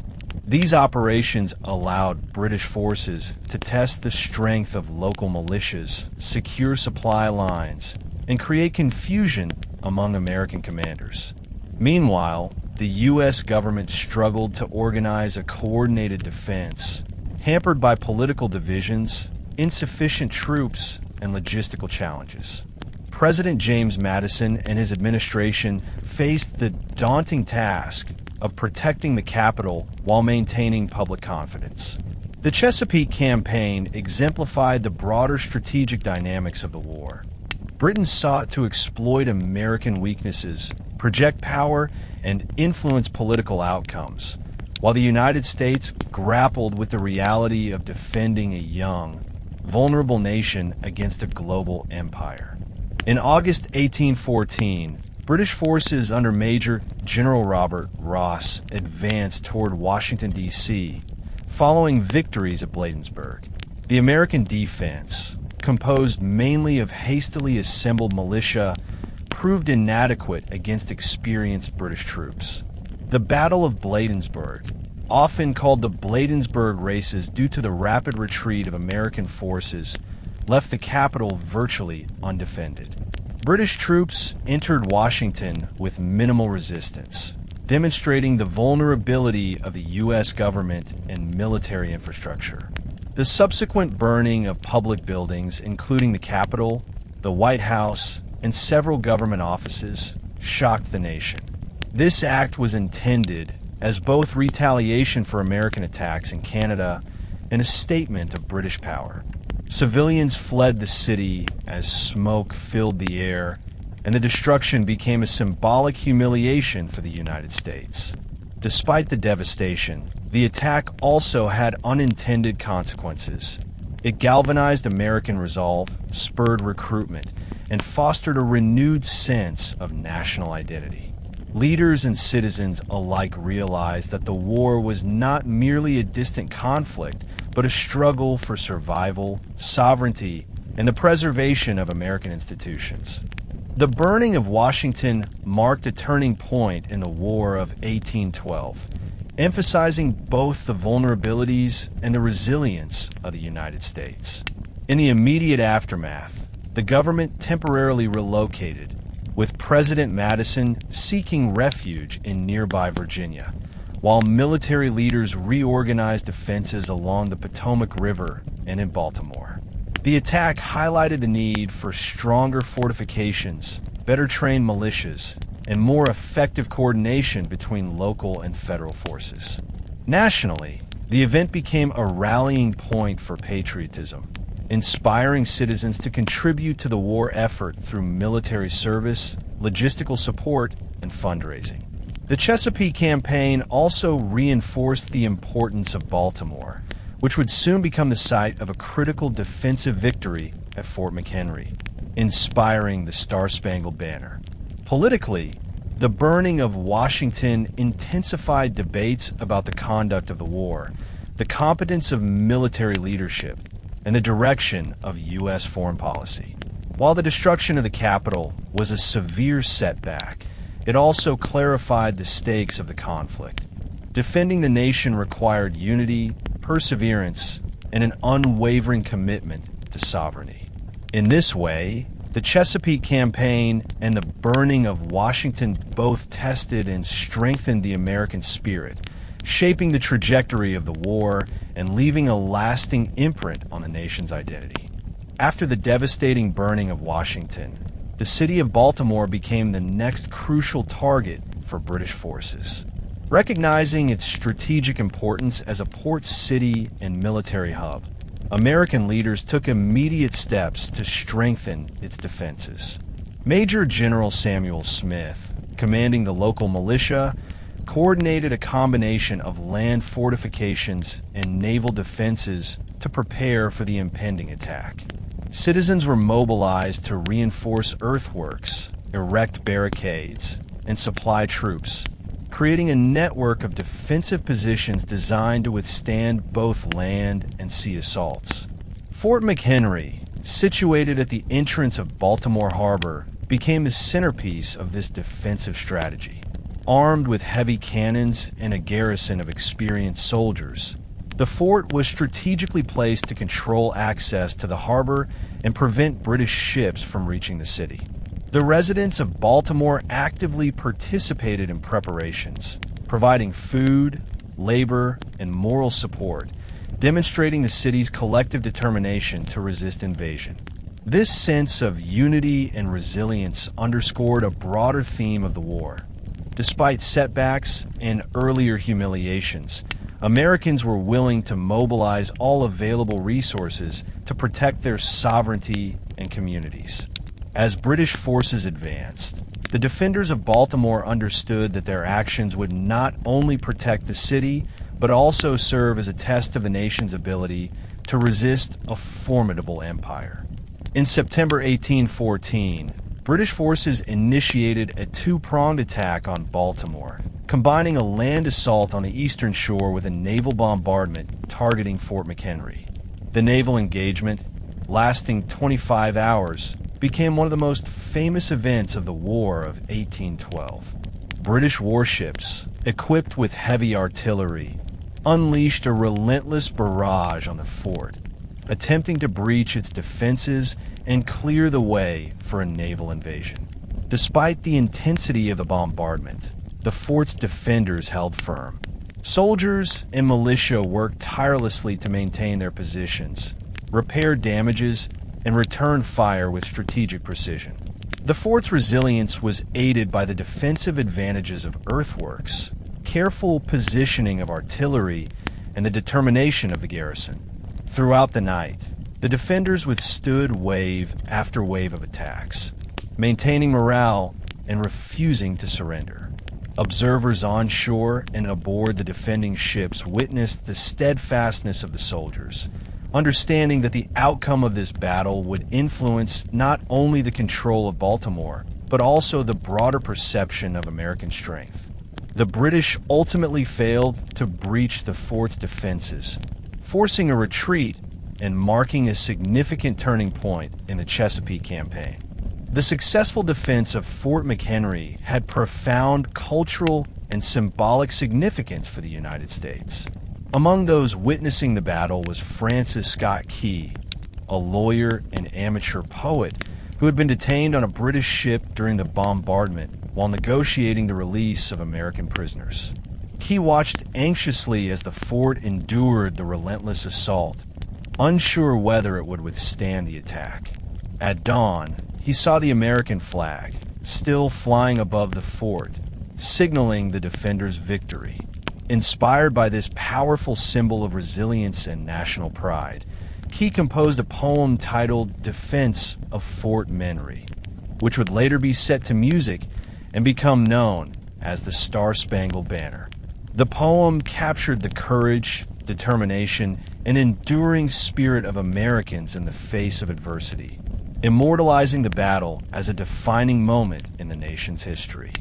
These operations allowed British forces to test the strength of local militias, secure supply lines, and create confusion among American commanders. Meanwhile, the U.S. government struggled to organize a coordinated defense, hampered by political divisions, insufficient troops, and logistical challenges. President James Madison and his administration faced the daunting task of protecting the capital while maintaining public confidence. The Chesapeake campaign exemplified the broader strategic dynamics of the war. Britain sought to exploit American weaknesses, project power, and influence political outcomes, while the United States grappled with the reality of defending a young, vulnerable nation against a global empire. In August 1814, British forces under Major General Robert Ross advanced toward Washington, D.C., following victories at Bladensburg. The American defense, composed mainly of hastily assembled militia, proved inadequate against experienced British troops. The Battle of Bladensburg, often called the Bladensburg Races due to the rapid retreat of American forces, left the capital virtually undefended. British troops entered Washington with minimal resistance, demonstrating the vulnerability of the U.S. government and military infrastructure. The subsequent burning of public buildings, including the Capitol, the White House, and several government offices, shocked the nation. This act was intended as both retaliation for American attacks in Canada and a statement of British power. Civilians fled the city as smoke filled the air, and the destruction became a symbolic humiliation for the United States. Despite the devastation, the attack also had unintended consequences. It galvanized American resolve, spurred recruitment, and fostered a renewed sense of national identity. Leaders and citizens alike realized that the war was not merely a distant conflict, but a struggle for survival, sovereignty, and the preservation of American institutions. The burning of Washington marked a turning point in the War of 1812, emphasizing both the vulnerabilities and the resilience of the United States. In the immediate aftermath, the government temporarily relocated, with President Madison seeking refuge in nearby Virginia, while military leaders reorganized defenses along the Potomac River and in Baltimore. The attack highlighted the need for stronger fortifications, better trained militias, and more effective coordination between local and federal forces. Nationally, the event became a rallying point for patriotism, inspiring citizens to contribute to the war effort through military service, logistical support, and fundraising. The Chesapeake Campaign also reinforced the importance of Baltimore, which would soon become the site of a critical defensive victory at Fort McHenry, inspiring the Star-Spangled Banner. Politically, the burning of Washington intensified debates about the conduct of the war, the competence of military leadership, and the direction of U.S. foreign policy. While the destruction of the Capitol was a severe setback, it also clarified the stakes of the conflict. Defending the nation required unity, perseverance, and an unwavering commitment to sovereignty. In this way, the Chesapeake Campaign and the burning of Washington both tested and strengthened the American spirit, shaping the trajectory of the war and leaving a lasting imprint on the nation's identity. After the devastating burning of Washington, the city of Baltimore became the next crucial target for British forces. Recognizing its strategic importance as a port city and military hub, American leaders took immediate steps to strengthen its defenses. Major General Samuel Smith, commanding the local militia, coordinated a combination of land fortifications and naval defenses to prepare for the impending attack. Citizens were mobilized to reinforce earthworks, erect barricades, and supply troops, creating a network of defensive positions designed to withstand both land and sea assaults. Fort McHenry, situated at the entrance of Baltimore Harbor, became the centerpiece of this defensive strategy. Armed with heavy cannons and a garrison of experienced soldiers, the fort was strategically placed to control access to the harbor and prevent British ships from reaching the city. The residents of Baltimore actively participated in preparations, providing food, labor, and moral support, demonstrating the city's collective determination to resist invasion. This sense of unity and resilience underscored a broader theme of the war. Despite setbacks and earlier humiliations, Americans were willing to mobilize all available resources to protect their sovereignty and communities. As British forces advanced, the defenders of Baltimore understood that their actions would not only protect the city, but also serve as a test of the nation's ability to resist a formidable empire. In September 1814, British forces initiated a two-pronged attack on Baltimore, combining a land assault on the eastern shore with a naval bombardment targeting Fort McHenry. The naval engagement, lasting 25 hours, became one of the most famous events of the War of 1812. British warships, equipped with heavy artillery, unleashed a relentless barrage on the fort, attempting to breach its defenses and clear the way for a naval invasion. Despite the intensity of the bombardment, the fort's defenders held firm. Soldiers and militia worked tirelessly to maintain their positions, repair damages, and return fire with strategic precision. The fort's resilience was aided by the defensive advantages of earthworks, careful positioning of artillery, and the determination of the garrison. Throughout the night, The defenders withstood wave after wave of attacks, maintaining morale and refusing to surrender. Observers on shore and aboard the defending ships witnessed the steadfastness of the soldiers, understanding that the outcome of this battle would influence not only the control of Baltimore, but also the broader perception of American strength. The British ultimately failed to breach the fort's defenses, forcing a retreat and marking a significant turning point in the Chesapeake campaign. The successful defense of Fort McHenry had profound cultural and symbolic significance for the United States. Among those witnessing the battle was Francis Scott Key, a lawyer and amateur poet who had been detained on a British ship during the bombardment while negotiating the release of American prisoners. Key watched anxiously as the fort endured the relentless assault, unsure whether it would withstand the attack. At dawn, he saw the American flag, still flying above the fort, signaling the defenders' victory. Inspired by this powerful symbol of resilience and national pride, Key composed a poem titled Defense of Fort McHenry, which would later be set to music and become known as the Star-Spangled Banner. The poem captured the courage, determination, and enduring spirit of Americans in the face of adversity, immortalizing the battle as a defining moment in the nation's history.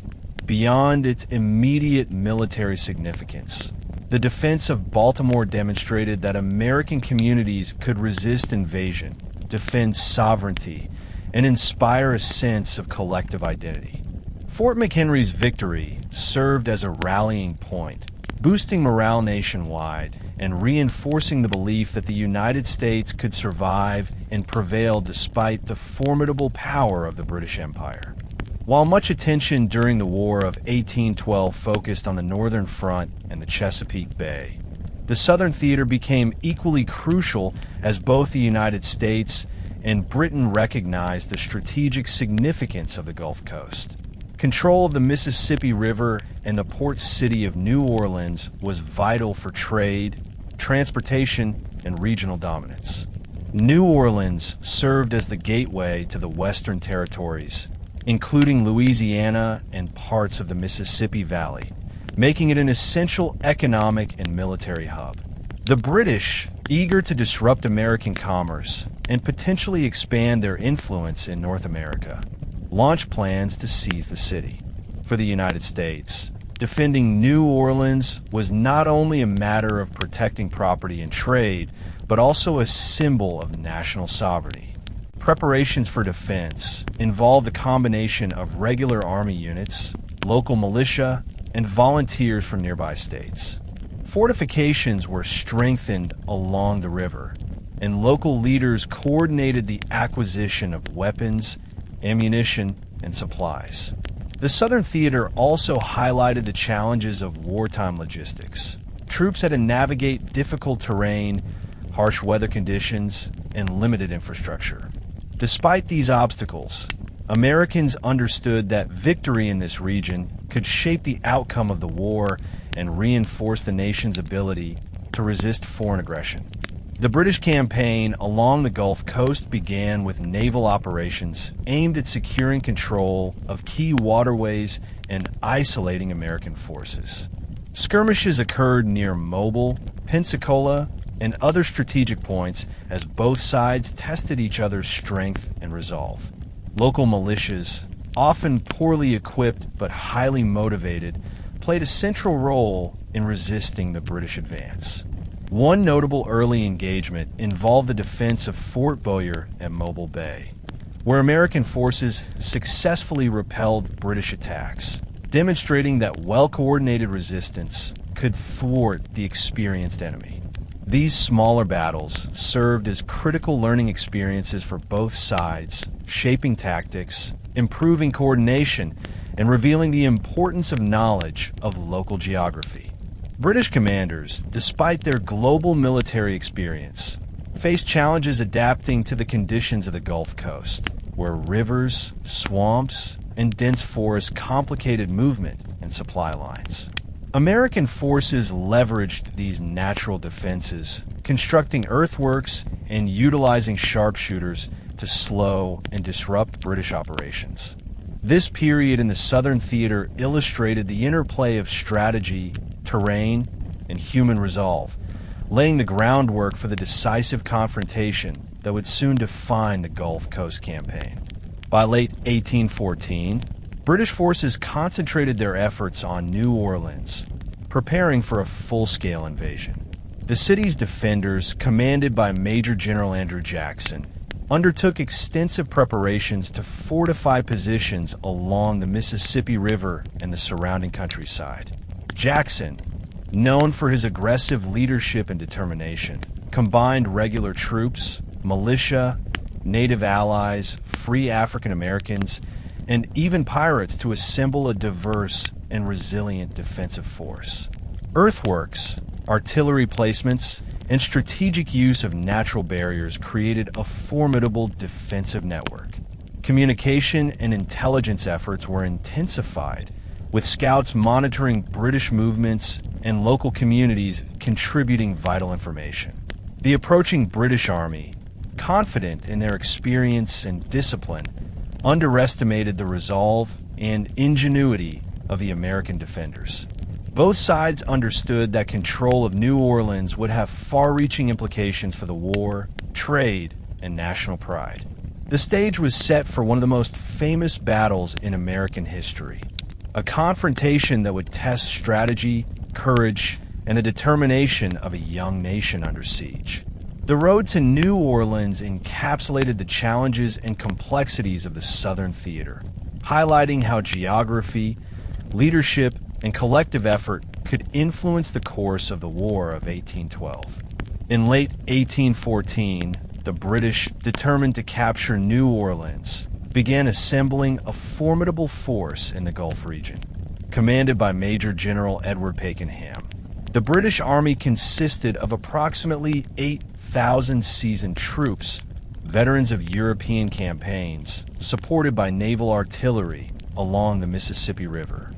Beyond its immediate military significance, the defense of Baltimore demonstrated that American communities could resist invasion, defend sovereignty, and inspire a sense of collective identity. Fort McHenry's victory served as a rallying point, boosting morale nationwide and reinforcing the belief that the United States could survive and prevail despite the formidable power of the British Empire. While much attention during the War of 1812 focused on the Northern Front and the Chesapeake Bay, the Southern Theater became equally crucial as both the United States and Britain recognized the strategic significance of the Gulf Coast. Control of the Mississippi River and the port city of New Orleans was vital for trade, transportation, and regional dominance. New Orleans served as the gateway to the Western territories, including Louisiana and parts of the Mississippi Valley, making it an essential economic and military hub. The British, eager to disrupt American commerce and potentially expand their influence in North America, launched plans to seize the city. For the United States, defending New Orleans was not only a matter of protecting property and trade, but also a symbol of national sovereignty. Preparations for defense involved a combination of regular army units, local militia, and volunteers from nearby states. Fortifications were strengthened along the river, and local leaders coordinated the acquisition of weapons, ammunition, and supplies. The Southern Theater also highlighted the challenges of wartime logistics. Troops had to navigate difficult terrain, harsh weather conditions, and limited infrastructure. Despite these obstacles, Americans understood that victory in this region could shape the outcome of the war and reinforce the nation's ability to resist foreign aggression. The British campaign along the Gulf Coast began with naval operations aimed at securing control of key waterways and isolating American forces. Skirmishes occurred near Mobile, Pensacola, and other strategic points as both sides tested each other's strength and resolve. Local militias, often poorly equipped but highly motivated, played a central role in resisting the British advance. One notable early engagement involved the defense of Fort Bowyer at Mobile Bay, where American forces successfully repelled British attacks, demonstrating that well-coordinated resistance could thwart the experienced enemy. These smaller battles served as critical learning experiences for both sides, shaping tactics, improving coordination, and revealing the importance of knowledge of local geography. British commanders, despite their global military experience, faced challenges adapting to the conditions of the Gulf Coast, where rivers, swamps, and dense forests complicated movement and supply lines. American forces leveraged these natural defenses, constructing earthworks and utilizing sharpshooters to slow and disrupt British operations. This period in the Southern Theater illustrated the interplay of strategy, terrain, and human resolve, laying the groundwork for the decisive confrontation that would soon define the Gulf Coast campaign. By late 1814, British forces concentrated their efforts on New Orleans, preparing for a full-scale invasion. The city's defenders, commanded by Major General Andrew Jackson, undertook extensive preparations to fortify positions along the Mississippi River and the surrounding countryside. Jackson, known for his aggressive leadership and determination, combined regular troops, militia, native allies, free African Americans, and even pirates to assemble a diverse and resilient defensive force. Earthworks, artillery placements, and strategic use of natural barriers created a formidable defensive network. Communication and intelligence efforts were intensified, with scouts monitoring British movements and local communities contributing vital information. The approaching British Army, confident in their experience and discipline, underestimated the resolve and ingenuity of the American defenders. Both sides understood that control of New Orleans would have far-reaching implications for the war, trade, and national pride. The stage was set for one of the most famous battles in American history, a confrontation that would test strategy, courage, and the determination of a young nation under siege. The road to New Orleans encapsulated the challenges and complexities of the Southern Theater, highlighting how geography, leadership, and collective effort could influence the course of the War of 1812. In late 1814, the British, determined to capture New Orleans, began assembling a formidable force in the Gulf region. Commanded by Major General Edward Pakenham, the British Army consisted of approximately 8,000 seasoned troops, veterans of European campaigns, supported by naval artillery along the Mississippi River.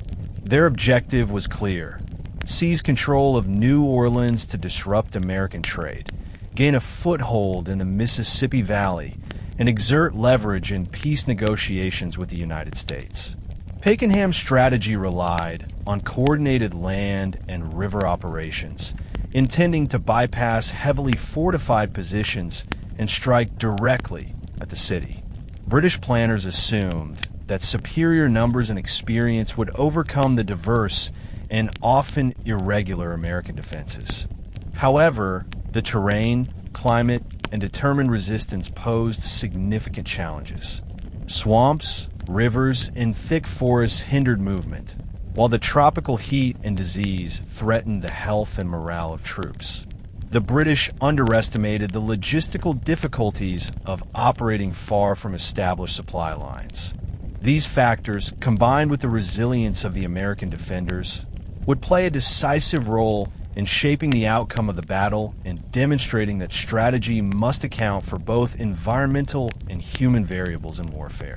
Their objective was clear: seize control of New Orleans to disrupt American trade, gain a foothold in the Mississippi Valley, and exert leverage in peace negotiations with the United States. Pakenham's strategy relied on coordinated land and river operations, intending to bypass heavily fortified positions and strike directly at the city. British planners assumed that superior numbers and experience would overcome the diverse and often irregular American defenses. However, the terrain, climate, and determined resistance posed significant challenges. Swamps, rivers, and thick forests hindered movement, while the tropical heat and disease threatened the health and morale of troops. The British underestimated the logistical difficulties of operating far from established supply lines. These factors, combined with the resilience of the American defenders, would play a decisive role in shaping the outcome of the battle and demonstrating that strategy must account for both environmental and human variables in warfare.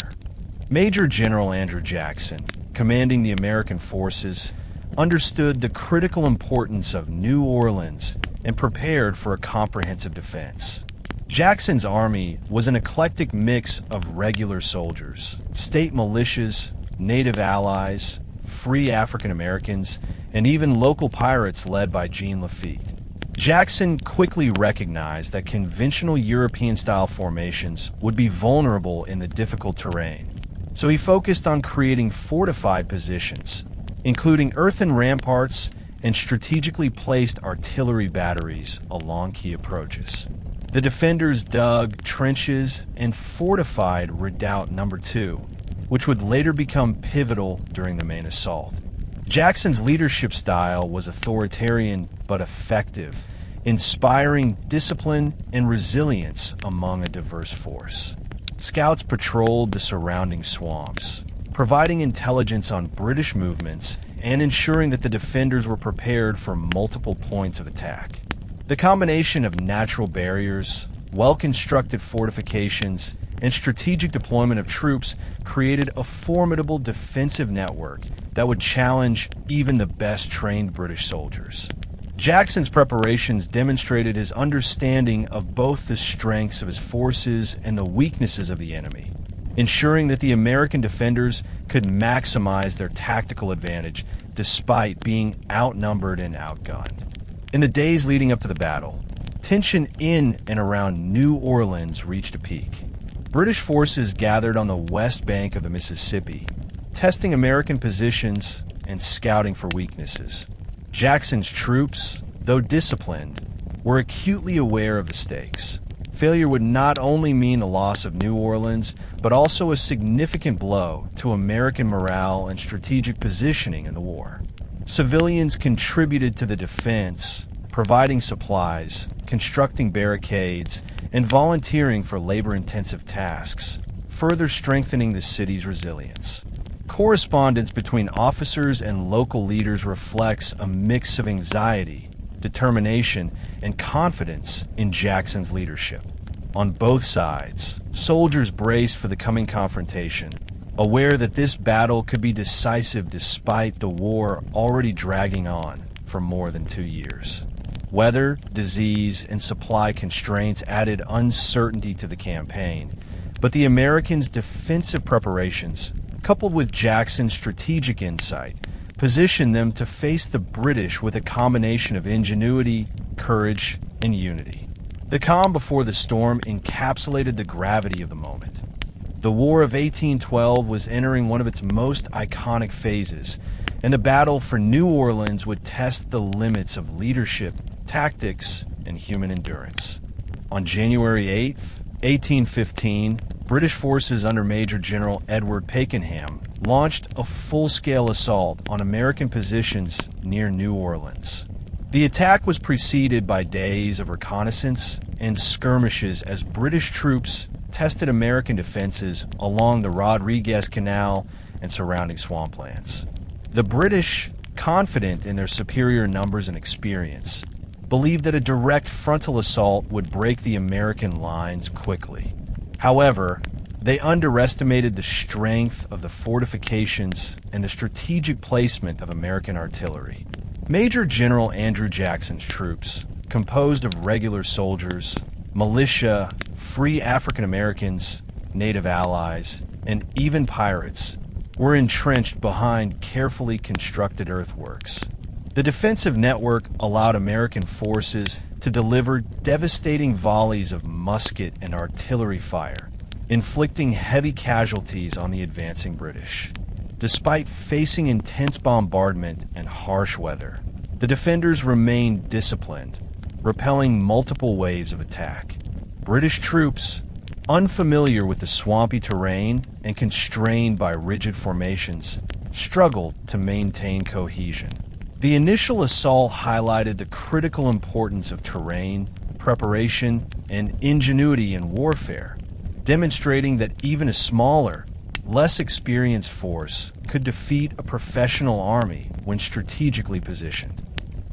Major General Andrew Jackson, commanding the American forces, understood the critical importance of New Orleans and prepared for a comprehensive defense. Jackson's army was an eclectic mix of regular soldiers, state militias, native allies, free African Americans, and even local pirates led by Jean Lafitte. Jackson quickly recognized that conventional European-style formations would be vulnerable in the difficult terrain, so he focused on creating fortified positions, including earthen ramparts and strategically placed artillery batteries along key approaches. The defenders dug trenches and fortified Redoubt No. 2, which would later become pivotal during the main assault. Jackson's leadership style was authoritarian but effective, inspiring discipline and resilience among a diverse force. Scouts patrolled the surrounding swamps, providing intelligence on British movements and ensuring that the defenders were prepared for multiple points of attack. The combination of natural barriers, well-constructed fortifications, and strategic deployment of troops created a formidable defensive network that would challenge even the best trained British soldiers. Jackson's preparations demonstrated his understanding of both the strengths of his forces and the weaknesses of the enemy, ensuring that the American defenders could maximize their tactical advantage despite being outnumbered and outgunned. In the days leading up to the battle, tension in and around New Orleans reached a peak. British forces gathered on the west bank of the Mississippi, testing American positions and scouting for weaknesses. Jackson's troops, though disciplined, were acutely aware of the stakes. Failure would not only mean the loss of New Orleans, but also a significant blow to American morale and strategic positioning in the war. Civilians contributed to the defense, providing supplies, constructing barricades, and volunteering for labor-intensive tasks, further strengthening the city's resilience. Correspondence between officers and local leaders reflects a mix of anxiety, determination, and confidence in Jackson's leadership. On both sides, soldiers braced for the coming confrontation, aware that this battle could be decisive despite the war already dragging on for more than 2 years. Weather, disease, and supply constraints added uncertainty to the campaign, but the Americans' defensive preparations, coupled with Jackson's strategic insight, positioned them to face the British with a combination of ingenuity, courage, and unity. The calm before the storm encapsulated the gravity of the moment. The War of 1812 was entering one of its most iconic phases, and the battle for New Orleans would test the limits of leadership, tactics, and human endurance. On January 8, 1815, British forces under Major General Edward Pakenham launched a full-scale assault on American positions near New Orleans. The attack was preceded by days of reconnaissance and skirmishes as British troops tested American defenses along the Rodriguez Canal and surrounding swamplands. The British, confident in their superior numbers and experience, believed that a direct frontal assault would break the American lines quickly. However, they underestimated the strength of the fortifications and the strategic placement of American artillery. Major General Andrew Jackson's troops, composed of regular soldiers, militia, free African Americans, native allies, and even pirates, were entrenched behind carefully constructed earthworks. The defensive network allowed American forces to deliver devastating volleys of musket and artillery fire, inflicting heavy casualties on the advancing British. Despite facing intense bombardment and harsh weather, the defenders remained disciplined, repelling multiple waves of attack. British troops, unfamiliar with the swampy terrain and constrained by rigid formations, struggled to maintain cohesion. The initial assault highlighted the critical importance of terrain, preparation, and ingenuity in warfare, demonstrating that even a smaller, less experienced force could defeat a professional army when strategically positioned.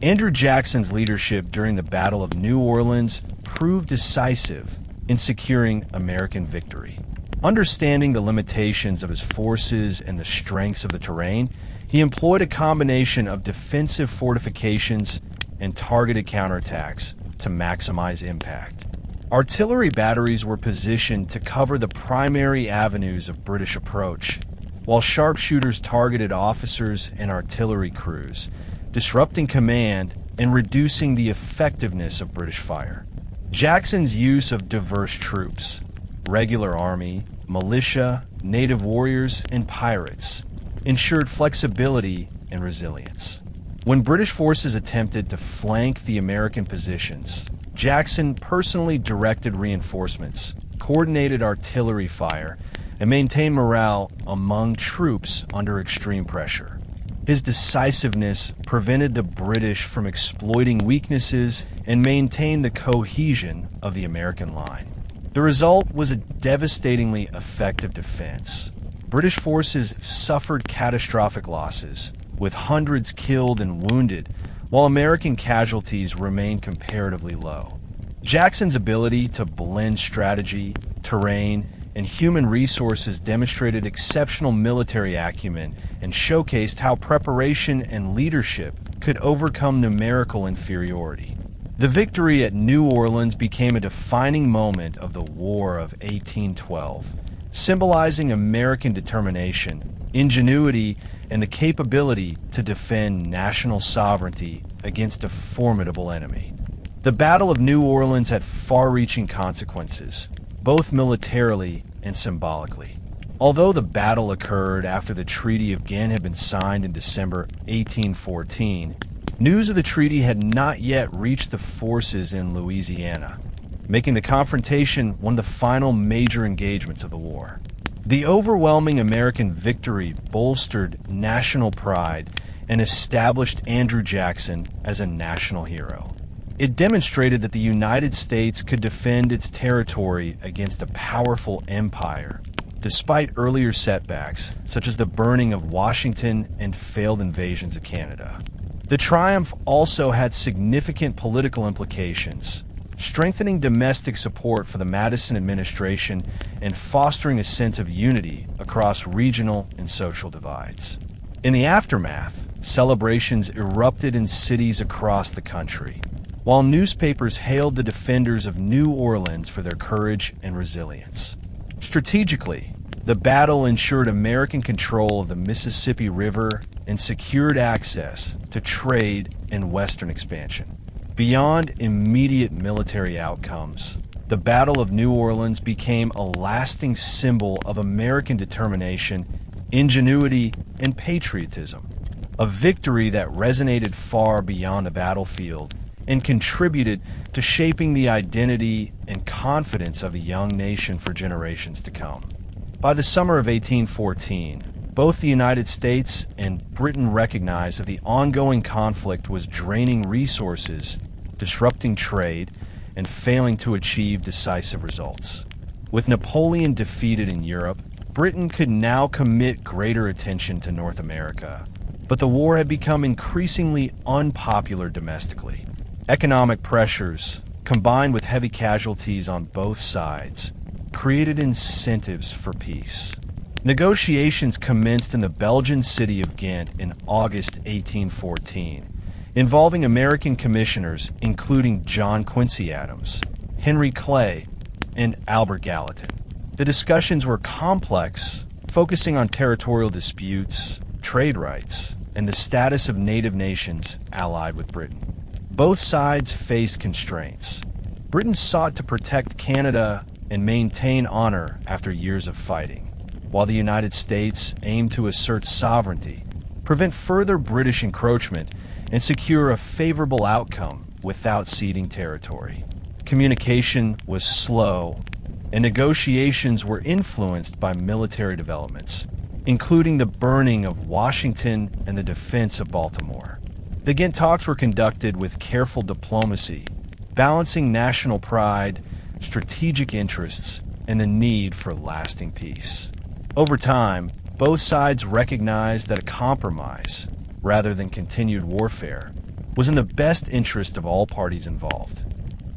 Andrew Jackson's leadership during the Battle of New Orleans proved decisive in securing American victory. Understanding the limitations of his forces and the strengths of the terrain, he employed a combination of defensive fortifications and targeted counterattacks to maximize impact. Artillery batteries were positioned to cover the primary avenues of British approach, while sharpshooters targeted officers and artillery crews, disrupting command and reducing the effectiveness of British fire. Jackson's use of diverse troops, regular army, militia, native warriors, and pirates, ensured flexibility and resilience. When British forces attempted to flank the American positions, Jackson personally directed reinforcements, coordinated artillery fire, and maintained morale among troops under extreme pressure. His decisiveness prevented the British from exploiting weaknesses and maintained the cohesion of the American line. The result was a devastatingly effective defense. British forces suffered catastrophic losses, with hundreds killed and wounded, while American casualties remained comparatively low. Jackson's ability to blend strategy, terrain, and human resources demonstrated exceptional military acumen and showcased how preparation and leadership could overcome numerical inferiority. The victory at New Orleans became a defining moment of the War of 1812, symbolizing American determination, ingenuity, and the capability to defend national sovereignty against a formidable enemy. The Battle of New Orleans had far-reaching consequences, both militarily and symbolically. Although the battle occurred after the Treaty of Ghent had been signed in December 1814, news of the treaty had not yet reached the forces in Louisiana, making the confrontation one of the final major engagements of the war. The overwhelming American victory bolstered national pride and established Andrew Jackson as a national hero. It demonstrated that the United States could defend its territory against a powerful empire, despite earlier setbacks, such as the burning of Washington and failed invasions of Canada. The triumph also had significant political implications, strengthening domestic support for the Madison administration and fostering a sense of unity across regional and social divides. In the aftermath, celebrations erupted in cities across the country, while newspapers hailed the defenders of New Orleans for their courage and resilience. Strategically, the battle ensured American control of the Mississippi River and secured access to trade and western expansion. Beyond immediate military outcomes, the Battle of New Orleans became a lasting symbol of American determination, ingenuity, and patriotism, a victory that resonated far beyond the battlefield and contributed to shaping the identity and confidence of a young nation for generations to come. By the summer of 1814, both the United States and Britain recognized that the ongoing conflict was draining resources, disrupting trade, and failing to achieve decisive results. With Napoleon defeated in Europe, Britain could now commit greater attention to North America, but the war had become increasingly unpopular domestically. Economic pressures, combined with heavy casualties on both sides, created incentives for peace. Negotiations commenced in the Belgian city of Ghent in August 1814, involving American commissioners including John Quincy Adams, Henry Clay, and Albert Gallatin. The discussions were complex, focusing on territorial disputes, trade rights, and the status of native nations allied with Britain. Both sides faced constraints. Britain sought to protect Canada and maintain honor after years of fighting, while the United States aimed to assert sovereignty, prevent further British encroachment, and secure a favorable outcome without ceding territory. Communication was slow, and negotiations were influenced by military developments, including the burning of Washington and the defense of Baltimore. The Ghent talks were conducted with careful diplomacy, balancing national pride, strategic interests, and the need for lasting peace. Over time, both sides recognized that a compromise, rather than continued warfare, was in the best interest of all parties involved.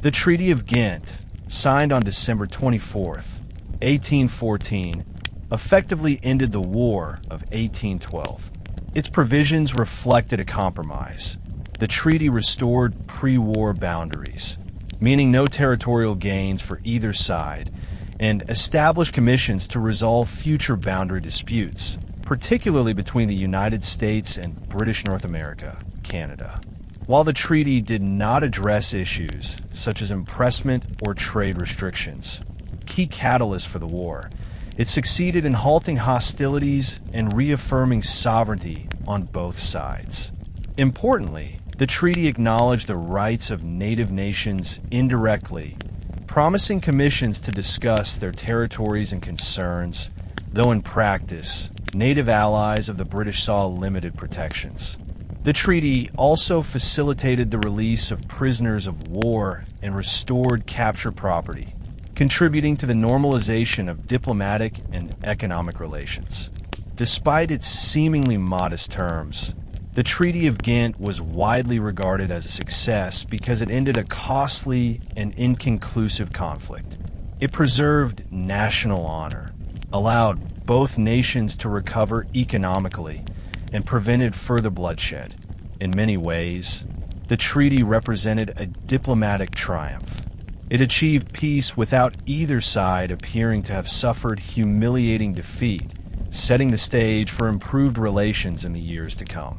The Treaty of Ghent, signed on December 24, 1814, effectively ended the War of 1812. Its provisions reflected a compromise. The treaty restored pre-war boundaries, meaning no territorial gains for either side, and established commissions to resolve future boundary disputes, particularly between the United States and British North America, Canada. While the treaty did not address issues such as impressment or trade restrictions, key catalysts for the war, it succeeded in halting hostilities and reaffirming sovereignty on both sides. Importantly, the treaty acknowledged the rights of native nations indirectly, promising commissions to discuss their territories and concerns, though in practice, native allies of the British saw limited protections. The treaty also facilitated the release of prisoners of war and restored captured property, contributing to the normalization of diplomatic and economic relations. Despite its seemingly modest terms, the Treaty of Ghent was widely regarded as a success because it ended a costly and inconclusive conflict. It preserved national honor, allowed both nations to recover economically, and prevented further bloodshed. In many ways, the treaty represented a diplomatic triumph. It achieved peace without either side appearing to have suffered humiliating defeat, setting the stage for improved relations in the years to come.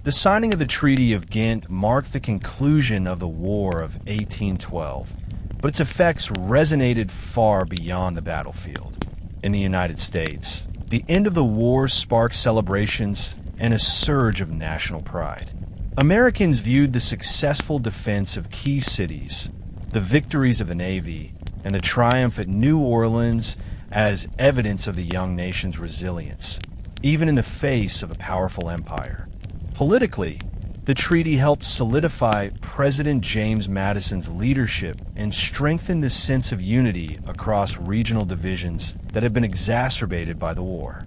The signing of the Treaty of Ghent marked the conclusion of the War of 1812, but its effects resonated far beyond the battlefield. In the United States, the end of the war sparked celebrations and a surge of national pride. Americans viewed the successful defense of key cities, the victories of the Navy, and the triumph at New Orleans as evidence of the young nation's resilience, even in the face of a powerful empire. Politically, the treaty helped solidify President James Madison's leadership and strengthen the sense of unity across regional divisions that had been exacerbated by the war.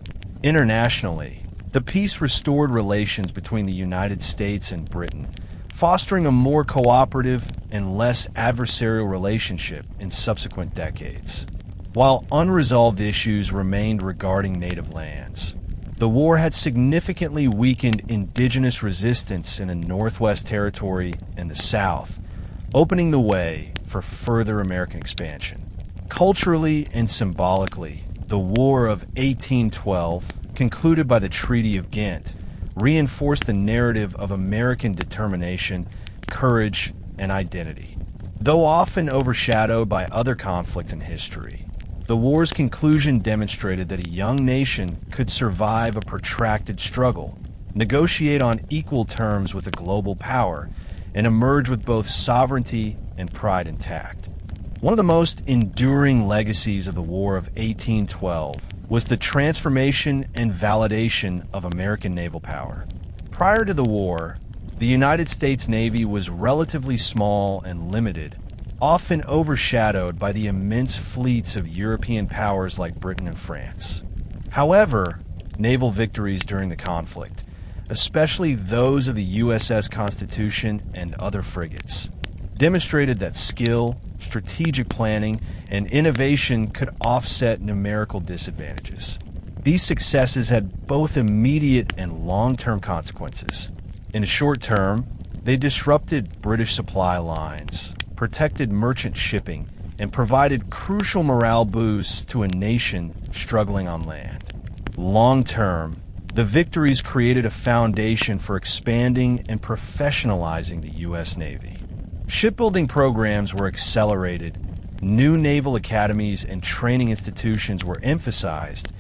Internationally, the peace restored relations between the United States and Britain, fostering a more cooperative and less adversarial relationship in subsequent decades. While unresolved issues remained regarding native lands, the war had significantly weakened indigenous resistance in the Northwest Territory and the South, opening the way for further American expansion. Culturally and symbolically, the War of 1812, concluded by the Treaty of Ghent, reinforced the narrative of American determination, courage, and identity. Though often overshadowed by other conflicts in history, the war's conclusion demonstrated that a young nation could survive a protracted struggle, negotiate on equal terms with a global power, and emerge with both sovereignty and pride intact. One of the most enduring legacies of the War of 1812 was the transformation and validation of American naval power. Prior to the war, the United States Navy was relatively small and limited, often overshadowed by the immense fleets of European powers like Britain and France. However, naval victories during the conflict, especially those of the USS Constitution and other frigates, demonstrated that skill, strategic planning, and innovation could offset numerical disadvantages. These successes had both immediate and long-term consequences. In the short term, they disrupted British supply lines, protected merchant shipping, and provided crucial morale boosts to a nation struggling on land. Long-term, the victories created a foundation for expanding and professionalizing the U.S. Navy. Shipbuilding programs were accelerated, new naval academies and training institutions were emphasized,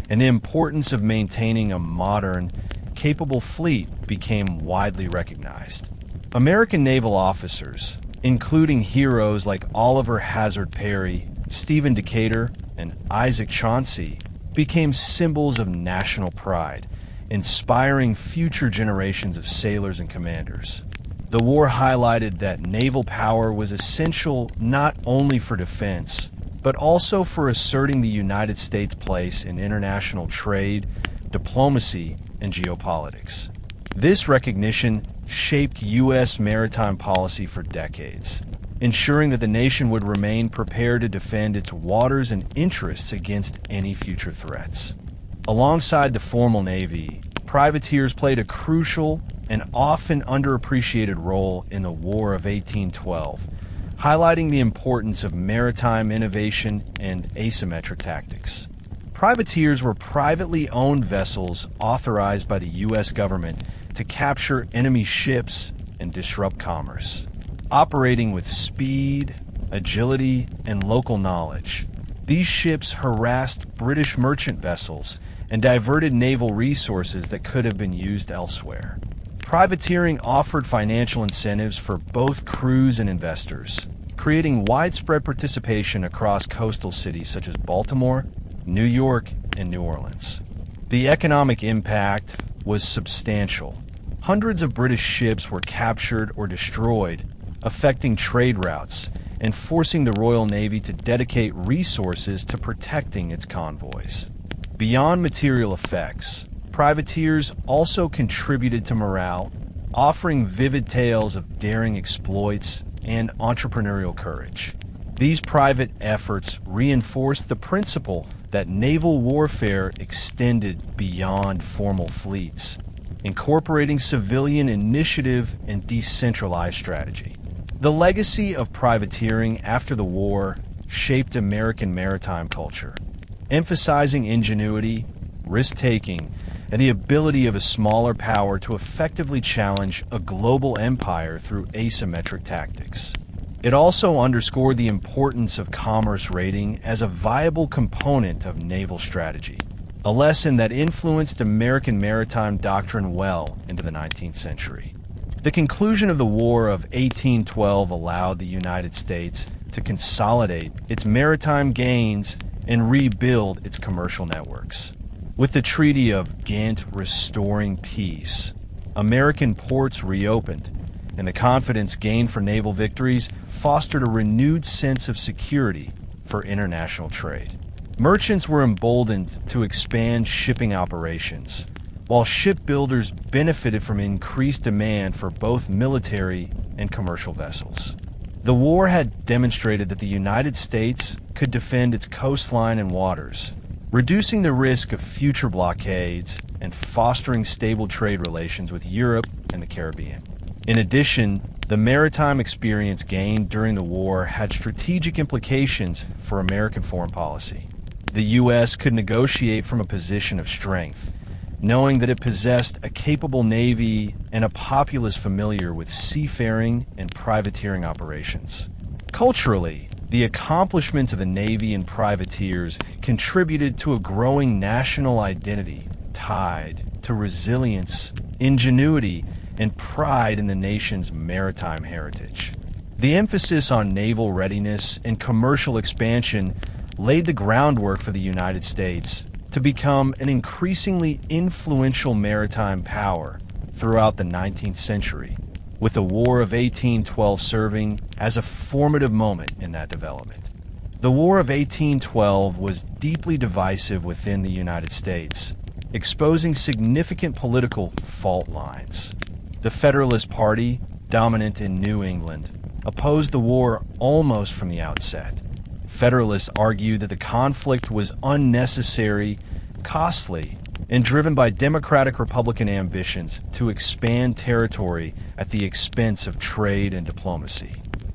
and the importance of maintaining a modern, capable fleet became widely recognized. American naval officers, including heroes like Oliver Hazard Perry, Stephen Decatur, and Isaac Chauncey, became symbols of national pride, inspiring future generations of sailors and commanders. The war highlighted that naval power was essential not only for defense, but also for asserting the United States' place in international trade, diplomacy, and geopolitics. This recognition shaped U.S. maritime policy for decades, ensuring that the nation would remain prepared to defend its waters and interests against any future threats. Alongside the formal Navy, privateers played a crucial and often underappreciated role in the War of 1812, highlighting the importance of maritime innovation and asymmetric tactics. Privateers were privately owned vessels authorized by the U.S. government to capture enemy ships and disrupt commerce. Operating with speed, agility, and local knowledge, these ships harassed British merchant vessels and diverted naval resources that could have been used elsewhere. Privateering offered financial incentives for both crews and investors, creating widespread participation across coastal cities such as Baltimore, New York, and New Orleans. The economic impact was substantial. Hundreds of British ships were captured or destroyed, affecting trade routes and forcing the Royal Navy to dedicate resources to protecting its convoys. Beyond material effects, privateers also contributed to morale, offering vivid tales of daring exploits and entrepreneurial courage. These private efforts reinforced the principle that naval warfare extended beyond formal fleets, incorporating civilian initiative and decentralized strategy. The legacy of privateering after the war shaped American maritime culture, emphasizing ingenuity, risk-taking, and the ability of a smaller power to effectively challenge a global empire through asymmetric tactics. It also underscored the importance of commerce raiding as a viable component of naval strategy, a lesson that influenced American maritime doctrine well into the 19th century. The conclusion of the War of 1812 allowed the United States to consolidate its maritime gains and rebuild its commercial networks. With the Treaty of Ghent restoring peace, American ports reopened, and the confidence gained for naval victories fostered a renewed sense of security for international trade. Merchants were emboldened to expand shipping operations, while shipbuilders benefited from increased demand for both military and commercial vessels. The war had demonstrated that the United States could defend its coastline and waters, reducing the risk of future blockades and fostering stable trade relations with Europe and the Caribbean. In addition, the maritime experience gained during the war had strategic implications for American foreign policy. The U.S. could negotiate from a position of strength, knowing that it possessed a capable navy and a populace familiar with seafaring and privateering operations. Culturally, the accomplishments of the Navy and privateers contributed to a growing national identity tied to resilience, ingenuity, and pride in the nation's maritime heritage. The emphasis on naval readiness and commercial expansion laid the groundwork for the United States to become an increasingly influential maritime power throughout the 19th century, with the War of 1812 serving as a formative moment in that development. The War of 1812 was deeply divisive within the United States, exposing significant political fault lines. The Federalist Party, dominant in New England, opposed the war almost from the outset. Federalists argued that the conflict was unnecessary, costly, and driven by Democratic-Republican ambitions to expand territory at the expense of trade and diplomacy.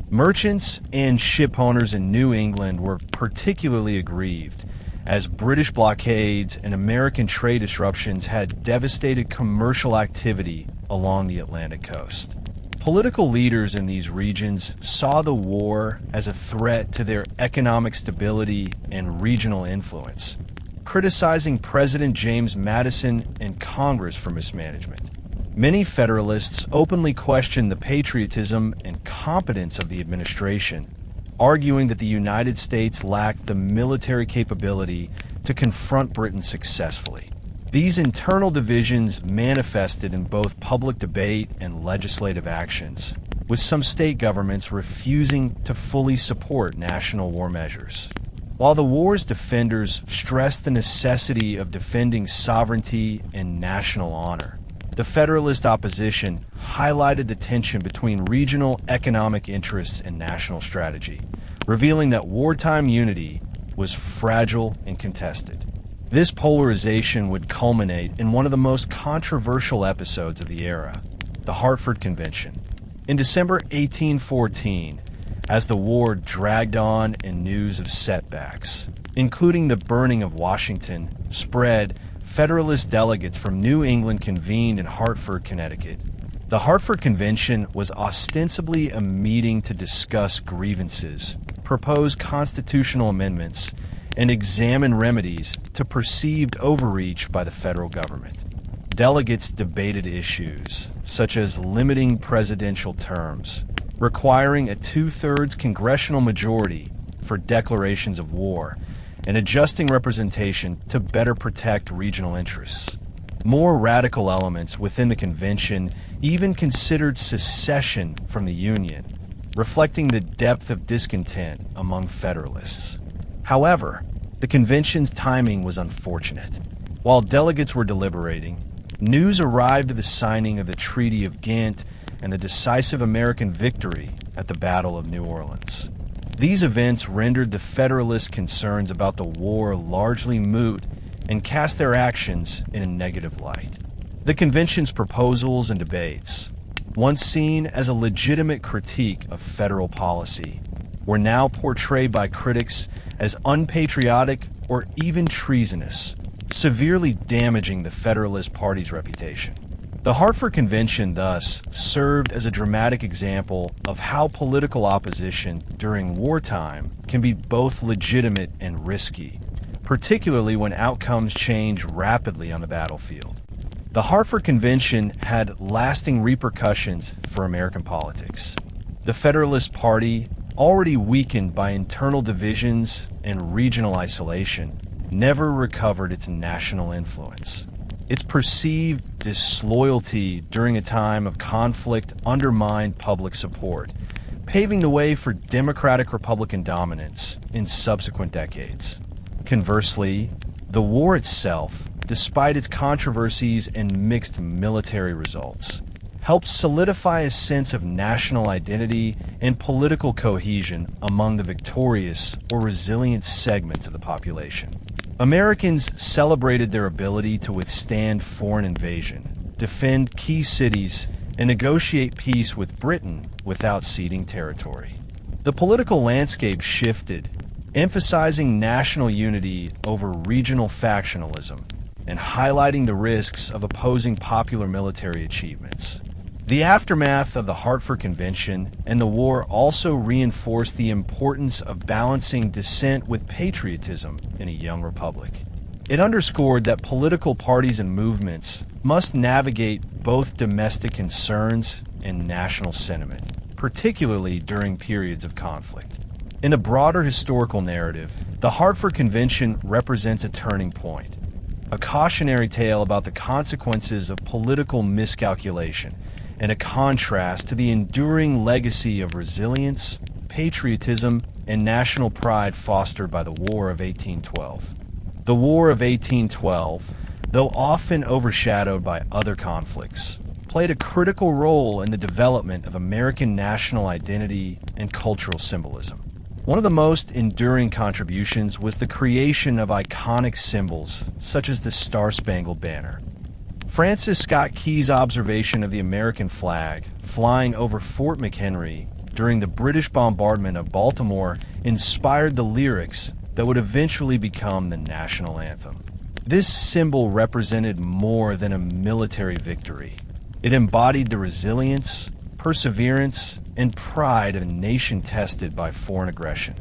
Merchants and ship owners in New England were particularly aggrieved, as British blockades and American trade disruptions had devastated commercial activity along the Atlantic coast. Political leaders in these regions saw the war as a threat to their economic stability and regional influence, criticizing President James Madison and Congress for mismanagement. Many Federalists openly questioned the patriotism and competence of the administration, arguing that the United States lacked the military capability to confront Britain successfully. These internal divisions manifested in both public debate and legislative actions, with some state governments refusing to fully support national war measures. While the war's defenders stressed the necessity of defending sovereignty and national honor, the Federalist opposition highlighted the tension between regional economic interests and national strategy, revealing that wartime unity was fragile and contested. This polarization would culminate in one of the most controversial episodes of the era, the Hartford Convention. In December 1814, as the war dragged on and news of setbacks, including the burning of Washington, spread, Federalist delegates from New England convened in Hartford, Connecticut. The Hartford Convention was ostensibly a meeting to discuss grievances, propose constitutional amendments, and examine remedies to perceived overreach by the federal government. Delegates debated issues such as limiting presidential terms, requiring a two-thirds congressional majority for declarations of war, and adjusting representation to better protect regional interests. More radical elements within the convention even considered secession from the Union, reflecting the depth of discontent among Federalists. However, the convention's timing was unfortunate. While delegates were deliberating, news arrived of the signing of the Treaty of Ghent and the decisive American victory at the Battle of New Orleans. These events rendered the Federalist concerns about the war largely moot and cast their actions in a negative light. The convention's proposals and debates, once seen as a legitimate critique of federal policy, were now portrayed by critics as unpatriotic or even treasonous, severely damaging the Federalist Party's reputation. The Hartford Convention, thus, served as a dramatic example of how political opposition during wartime can be both legitimate and risky, particularly when outcomes change rapidly on the battlefield. The Hartford Convention had lasting repercussions for American politics. The Federalist Party, already weakened by internal divisions and regional isolation, never recovered its national influence. Its perceived disloyalty during a time of conflict undermined public support, paving the way for Democratic-Republican dominance in subsequent decades. Conversely, the war itself, despite its controversies and mixed military results, helped solidify a sense of national identity and political cohesion among the victorious or resilient segments of the population. Americans celebrated their ability to withstand foreign invasion, defend key cities, and negotiate peace with Britain without ceding territory. The political landscape shifted, emphasizing national unity over regional factionalism and highlighting the risks of opposing popular military achievements. The aftermath of the Hartford Convention and the war also reinforced the importance of balancing dissent with patriotism in a young republic. It underscored that political parties and movements must navigate both domestic concerns and national sentiment, particularly during periods of conflict. In a broader historical narrative, the Hartford Convention represents a turning point, a cautionary tale about the consequences of political miscalculation, and a contrast to the enduring legacy of resilience, patriotism, and national pride fostered by the War of 1812. The War of 1812, though often overshadowed by other conflicts, played a critical role in the development of American national identity and cultural symbolism. One of the most enduring contributions was the creation of iconic symbols such as the Star-Spangled Banner. Francis Scott Key's observation of the American flag flying over Fort McHenry during the British bombardment of Baltimore inspired the lyrics that would eventually become the national anthem. This symbol represented more than a military victory. It embodied the resilience, perseverance, and pride of a nation tested by foreign aggression.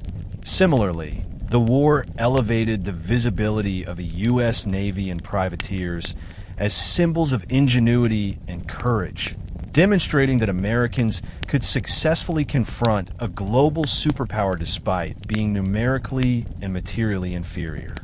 Similarly, the war elevated the visibility of the U.S. Navy and privateers as symbols of ingenuity and courage, demonstrating that Americans could successfully confront a global superpower despite being numerically and materially inferior.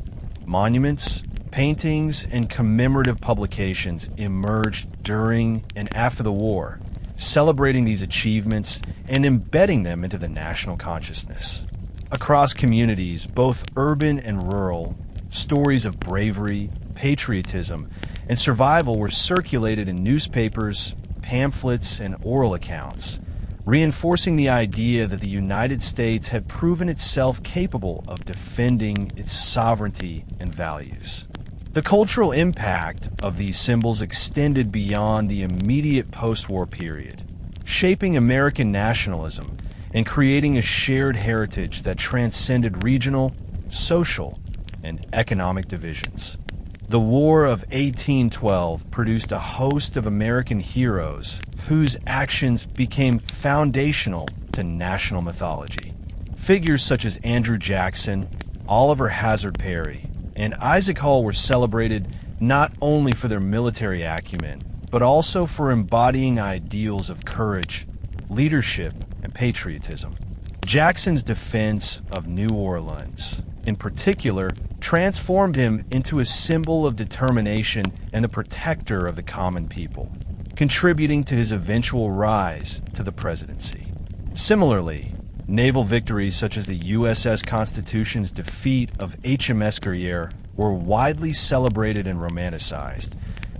Monuments, paintings, and commemorative publications emerged during and after the war, celebrating these achievements and embedding them into the national consciousness. Across communities, both urban and rural, stories of bravery, patriotism, and survival were circulated in newspapers, pamphlets, and oral accounts, reinforcing the idea that the United States had proven itself capable of defending its sovereignty and values. The cultural impact of these symbols extended beyond the immediate post-war period, shaping American nationalism and creating a shared heritage that transcended regional, social, and economic divisions. The War of 1812 produced a host of American heroes whose actions became foundational to national mythology. Figures such as Andrew Jackson, Oliver Hazard Perry, and Isaac Hull were celebrated not only for their military acumen, but also for embodying ideals of courage, leadership, and patriotism. Jackson's defense of New Orleans, in particular, transformed him into a symbol of determination and a protector of the common people, contributing to his eventual rise to the presidency. Similarly, naval victories such as the USS Constitution's defeat of HMS Guerriere were widely celebrated and romanticized,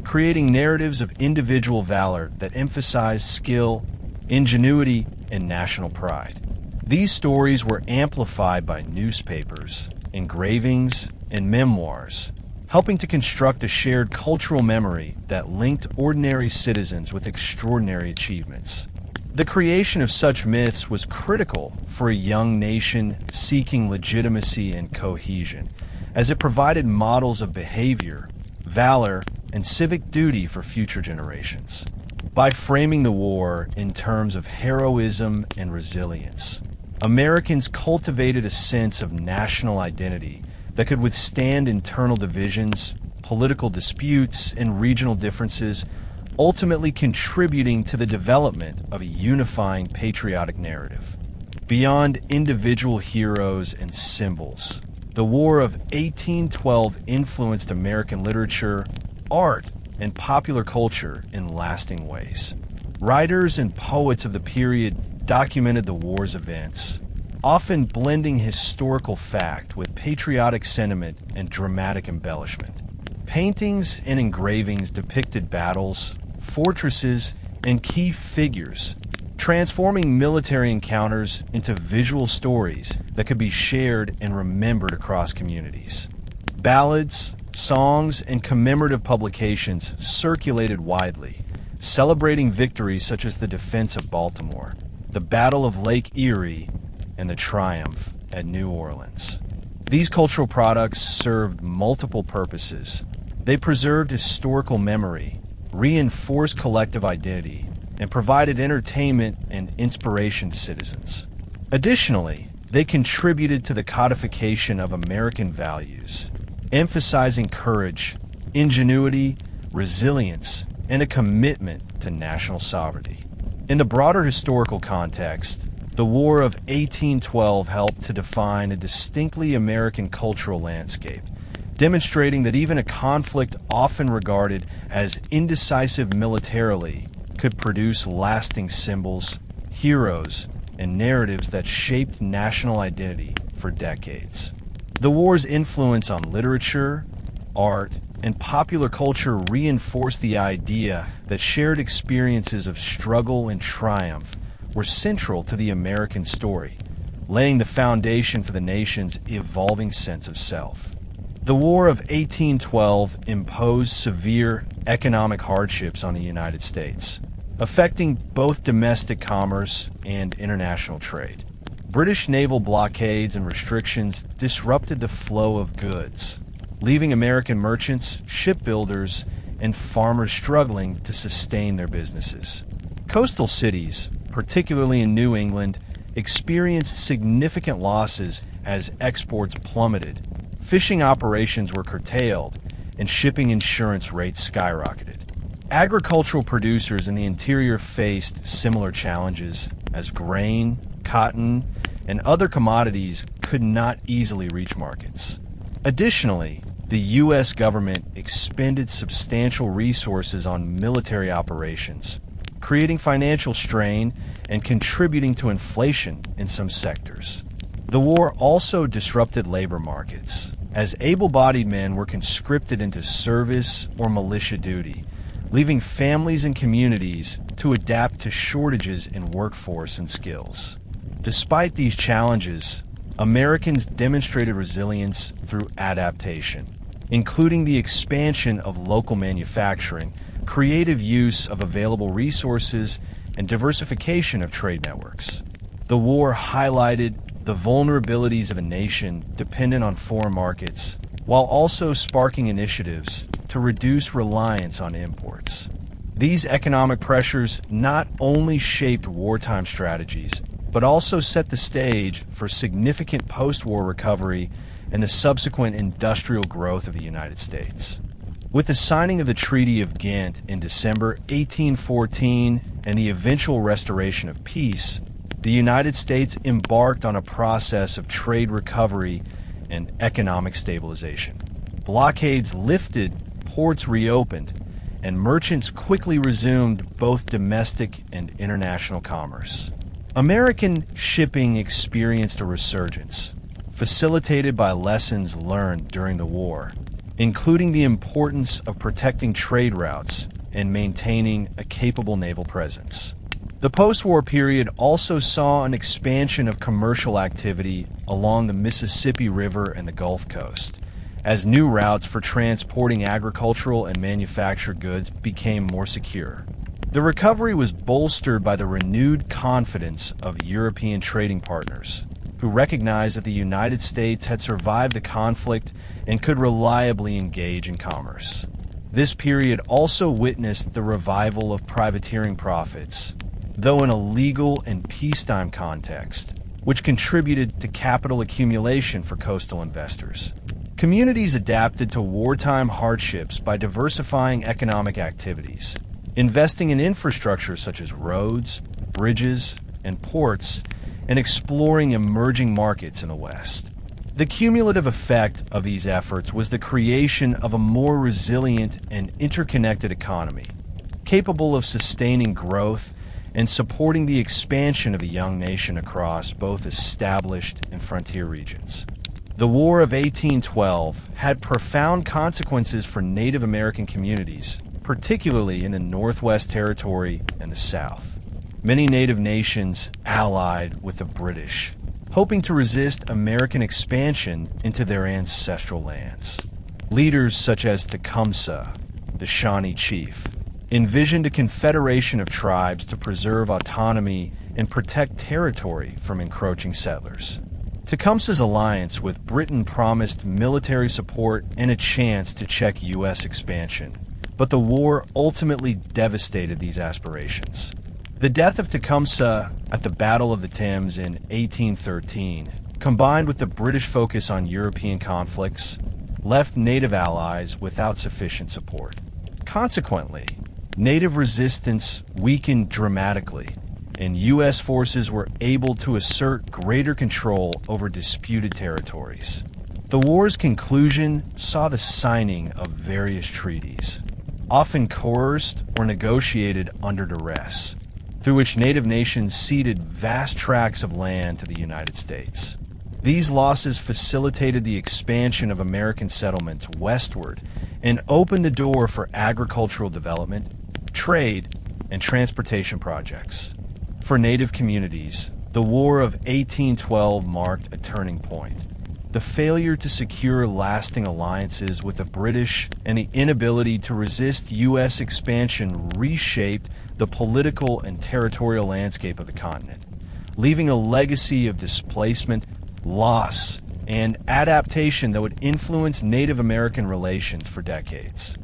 creating narratives of individual valor that emphasized skill, ingenuity, and national pride. These stories were amplified by newspapers, engravings, and memoirs, helping to construct a shared cultural memory that linked ordinary citizens with extraordinary achievements. The creation of such myths was critical for a young nation seeking legitimacy and cohesion, as it provided models of behavior, valor, and civic duty for future generations. By framing the war in terms of heroism and resilience, Americans cultivated a sense of national identity that could withstand internal divisions, political disputes, and regional differences, ultimately contributing to the development of a unifying patriotic narrative. Beyond individual heroes and symbols, the War of 1812 influenced American literature, art, and popular culture in lasting ways. Writers and poets of the period documented the war's events, often blending historical fact with patriotic sentiment and dramatic embellishment. Paintings and engravings depicted battles, fortresses, and key figures, transforming military encounters into visual stories that could be shared and remembered across communities. Ballads, songs, and commemorative publications circulated widely, celebrating victories such as the defense of Baltimore, the Battle of Lake Erie, and the triumph at New Orleans. These cultural products served multiple purposes. They preserved historical memory, reinforced collective identity, and provided entertainment and inspiration to citizens. Additionally, they contributed to the codification of American values, emphasizing courage, ingenuity, resilience, and a commitment to national sovereignty. In the broader historical context, the War of 1812 helped to define a distinctly American cultural landscape, demonstrating that even a conflict often regarded as indecisive militarily could produce lasting symbols, heroes, and narratives that shaped national identity for decades. The war's influence on literature, art, and popular culture reinforced the idea that shared experiences of struggle and triumph were central to the American story, laying the foundation for the nation's evolving sense of self. The War of 1812 imposed severe economic hardships on the United States, affecting both domestic commerce and international trade. British naval blockades and restrictions disrupted the flow of goods, leaving American merchants, shipbuilders, and farmers struggling to sustain their businesses. Coastal cities, particularly in New England, experienced significant losses as exports plummeted, fishing operations were curtailed, and shipping insurance rates skyrocketed. Agricultural producers in the interior faced similar challenges, as grain, cotton, and other commodities could not easily reach markets. Additionally, the U.S. government expended substantial resources on military operations, creating financial strain and contributing to inflation in some sectors. The war also disrupted labor markets, as able-bodied men were conscripted into service or militia duty, leaving families and communities to adapt to shortages in workforce and skills. Despite these challenges, Americans demonstrated resilience through adaptation, including the expansion of local manufacturing, creative use of available resources, and diversification of trade networks. The war highlighted the vulnerabilities of a nation dependent on foreign markets, while also sparking initiatives to reduce reliance on imports. These economic pressures not only shaped wartime strategies, but also set the stage for significant post-war recovery and the subsequent industrial growth of the United States. With the signing of the Treaty of Ghent in December 1814 and the eventual restoration of peace, the United States embarked on a process of trade recovery and economic stabilization. Blockades lifted, ports reopened, and merchants quickly resumed both domestic and international commerce. American shipping experienced a resurgence, facilitated by lessons learned during the war, including the importance of protecting trade routes and maintaining a capable naval presence. The post-war period also saw an expansion of commercial activity along the Mississippi River and the Gulf Coast, as new routes for transporting agricultural and manufactured goods became more secure. The recovery was bolstered by the renewed confidence of European trading partners, who recognized that the United States had survived the conflict and could reliably engage in commerce. This period also witnessed the revival of privateering profits, though in a legal and peacetime context, which contributed to capital accumulation for coastal investors. Communities adapted to wartime hardships by diversifying economic activities, investing in infrastructure such as roads, bridges, and ports, and exploring emerging markets in the West. The cumulative effect of these efforts was the creation of a more resilient and interconnected economy, capable of sustaining growth and supporting the expansion of a young nation across both established and frontier regions. The War of 1812 had profound consequences for Native American communities, particularly in the Northwest Territory and the South. Many Native nations allied with the British, hoping to resist American expansion into their ancestral lands. Leaders such as Tecumseh, the Shawnee chief, envisioned a confederation of tribes to preserve autonomy and protect territory from encroaching settlers. Tecumseh's alliance with Britain promised military support and a chance to check U.S. expansion, but the war ultimately devastated these aspirations. The death of Tecumseh at the Battle of the Thames in 1813, combined with the British focus on European conflicts, left Native allies without sufficient support. Consequently, Native resistance weakened dramatically, and U.S. forces were able to assert greater control over disputed territories. The war's conclusion saw the signing of various treaties, often coerced or negotiated under duress, through which Native nations ceded vast tracts of land to the United States. These losses facilitated the expansion of American settlements westward and opened the door for agricultural development, trade, and transportation projects. For Native communities, the War of 1812 marked a turning point. The failure to secure lasting alliances with the British and the inability to resist U.S. expansion reshaped the political and territorial landscape of the continent, leaving a legacy of displacement, loss, and adaptation that would influence Native American relations for decades.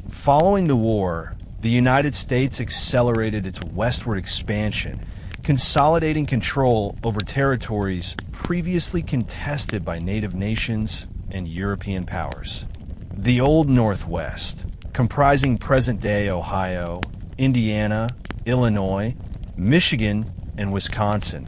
Following the war, the United States accelerated its westward expansion, consolidating control over territories previously contested by Native nations and European powers. The Old Northwest, comprising present-day Ohio, Indiana, Illinois, Michigan, and Wisconsin,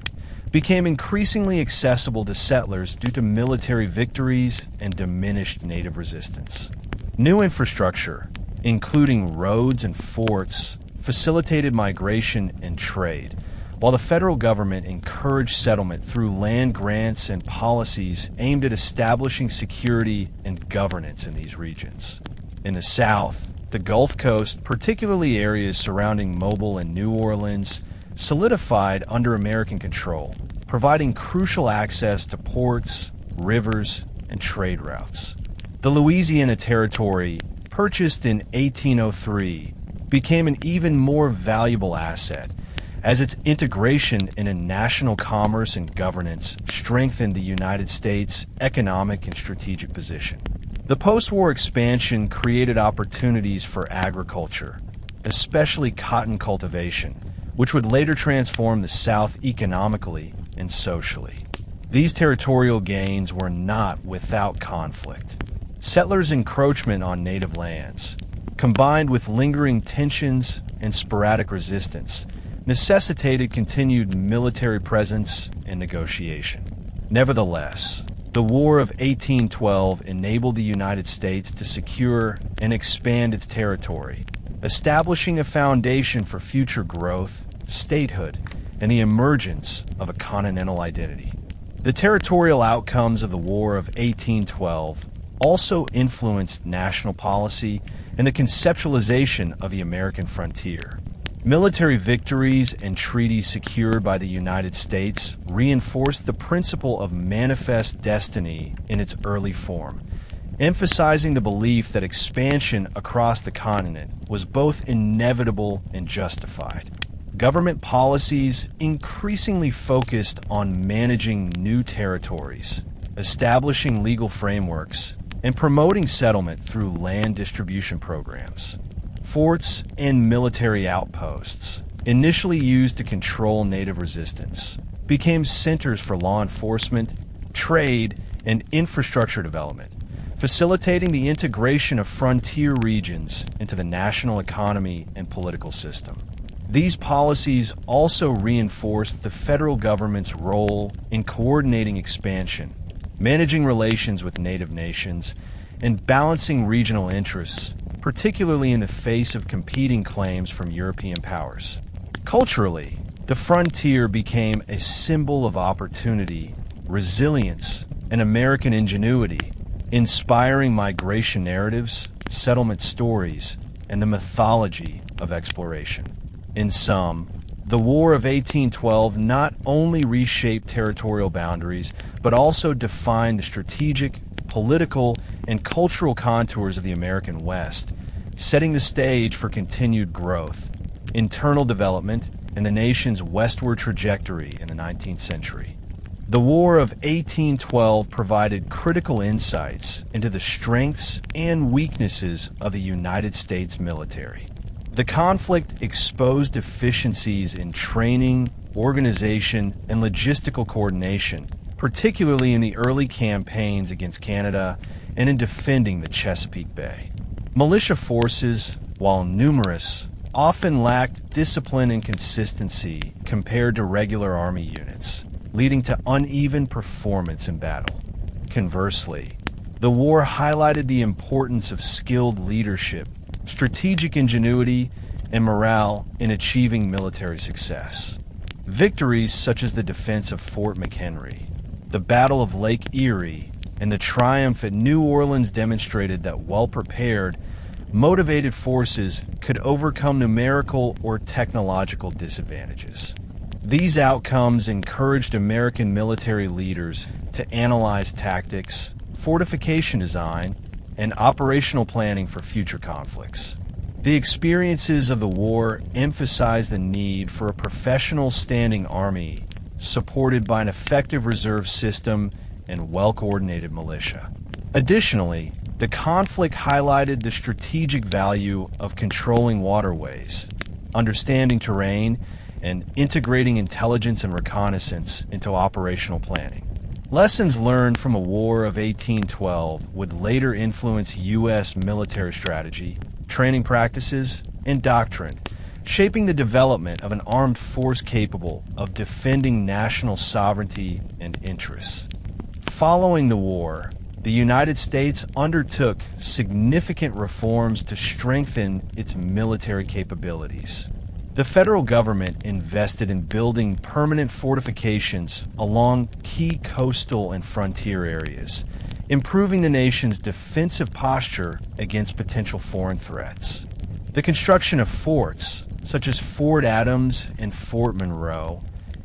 became increasingly accessible to settlers due to military victories and diminished Native resistance. New infrastructure, including roads and forts, facilitated migration and trade, while the federal government encouraged settlement through land grants and policies aimed at establishing security and governance in these regions. In the South, the Gulf Coast, particularly areas surrounding Mobile and New Orleans, solidified under American control, providing crucial access to ports, rivers, and trade routes. The Louisiana Territory, purchased in 1803, became an even more valuable asset, as its integration in a national commerce and governance strengthened the United States' economic and strategic position. The post-war expansion created opportunities for agriculture, especially cotton cultivation, which would later transform the South economically and socially. These territorial gains were not without conflict. Settlers' encroachment on native lands, combined with lingering tensions and sporadic resistance, necessitated continued military presence and negotiation. Nevertheless, the War of 1812 enabled the United States to secure and expand its territory, establishing a foundation for future growth, statehood, and the emergence of a continental identity. The territorial outcomes of the War of 1812 also influenced national policy and the conceptualization of the American frontier. Military victories and treaties secured by the United States reinforced the principle of manifest destiny in its early form, emphasizing the belief that expansion across the continent was both inevitable and justified. Government policies increasingly focused on managing new territories, establishing legal frameworks, and promoting settlement through land distribution programs. Forts and military outposts, initially used to control native resistance, became centers for law enforcement, trade, and infrastructure development, facilitating the integration of frontier regions into the national economy and political system. These policies also reinforced the federal government's role in coordinating expansion, managing relations with native nations, and balancing regional interests, particularly in the face of competing claims from European powers. Culturally, the frontier became a symbol of opportunity, resilience, and American ingenuity, inspiring migration narratives, settlement stories, and the mythology of exploration. In sum, the War of 1812 not only reshaped territorial boundaries, but also defined the strategic, political, and cultural contours of the American West, setting the stage for continued growth, internal development, and the nation's westward trajectory in the 19th century. The War of 1812 provided critical insights into the strengths and weaknesses of the United States military. The conflict exposed deficiencies in training, organization, and logistical coordination, particularly in the early campaigns against Canada and in defending the Chesapeake Bay. Militia forces, while numerous, often lacked discipline and consistency compared to regular Army units, leading to uneven performance in battle. Conversely, the war highlighted the importance of skilled leadership, strategic ingenuity, and morale in achieving military success. Victories such as the defense of Fort McHenry, the Battle of Lake Erie, and the triumph at New Orleans demonstrated that well-prepared, motivated forces could overcome numerical or technological disadvantages. These outcomes encouraged American military leaders to analyze tactics, fortification design, and operational planning for future conflicts. The experiences of the war emphasized the need for a professional standing army supported by an effective reserve system and well-coordinated militia. Additionally, the conflict highlighted the strategic value of controlling waterways, understanding terrain, and integrating intelligence and reconnaissance into operational planning. Lessons learned from a War of 1812 would later influence U.S. military strategy, training practices, and doctrine, shaping the development of an armed force capable of defending national sovereignty and interests. Following the war, the United States undertook significant reforms to strengthen its military capabilities. The federal government invested in building permanent fortifications along key coastal and frontier areas, improving the nation's defensive posture against potential foreign threats. The construction of forts, such as Fort Adams and Fort Monroe,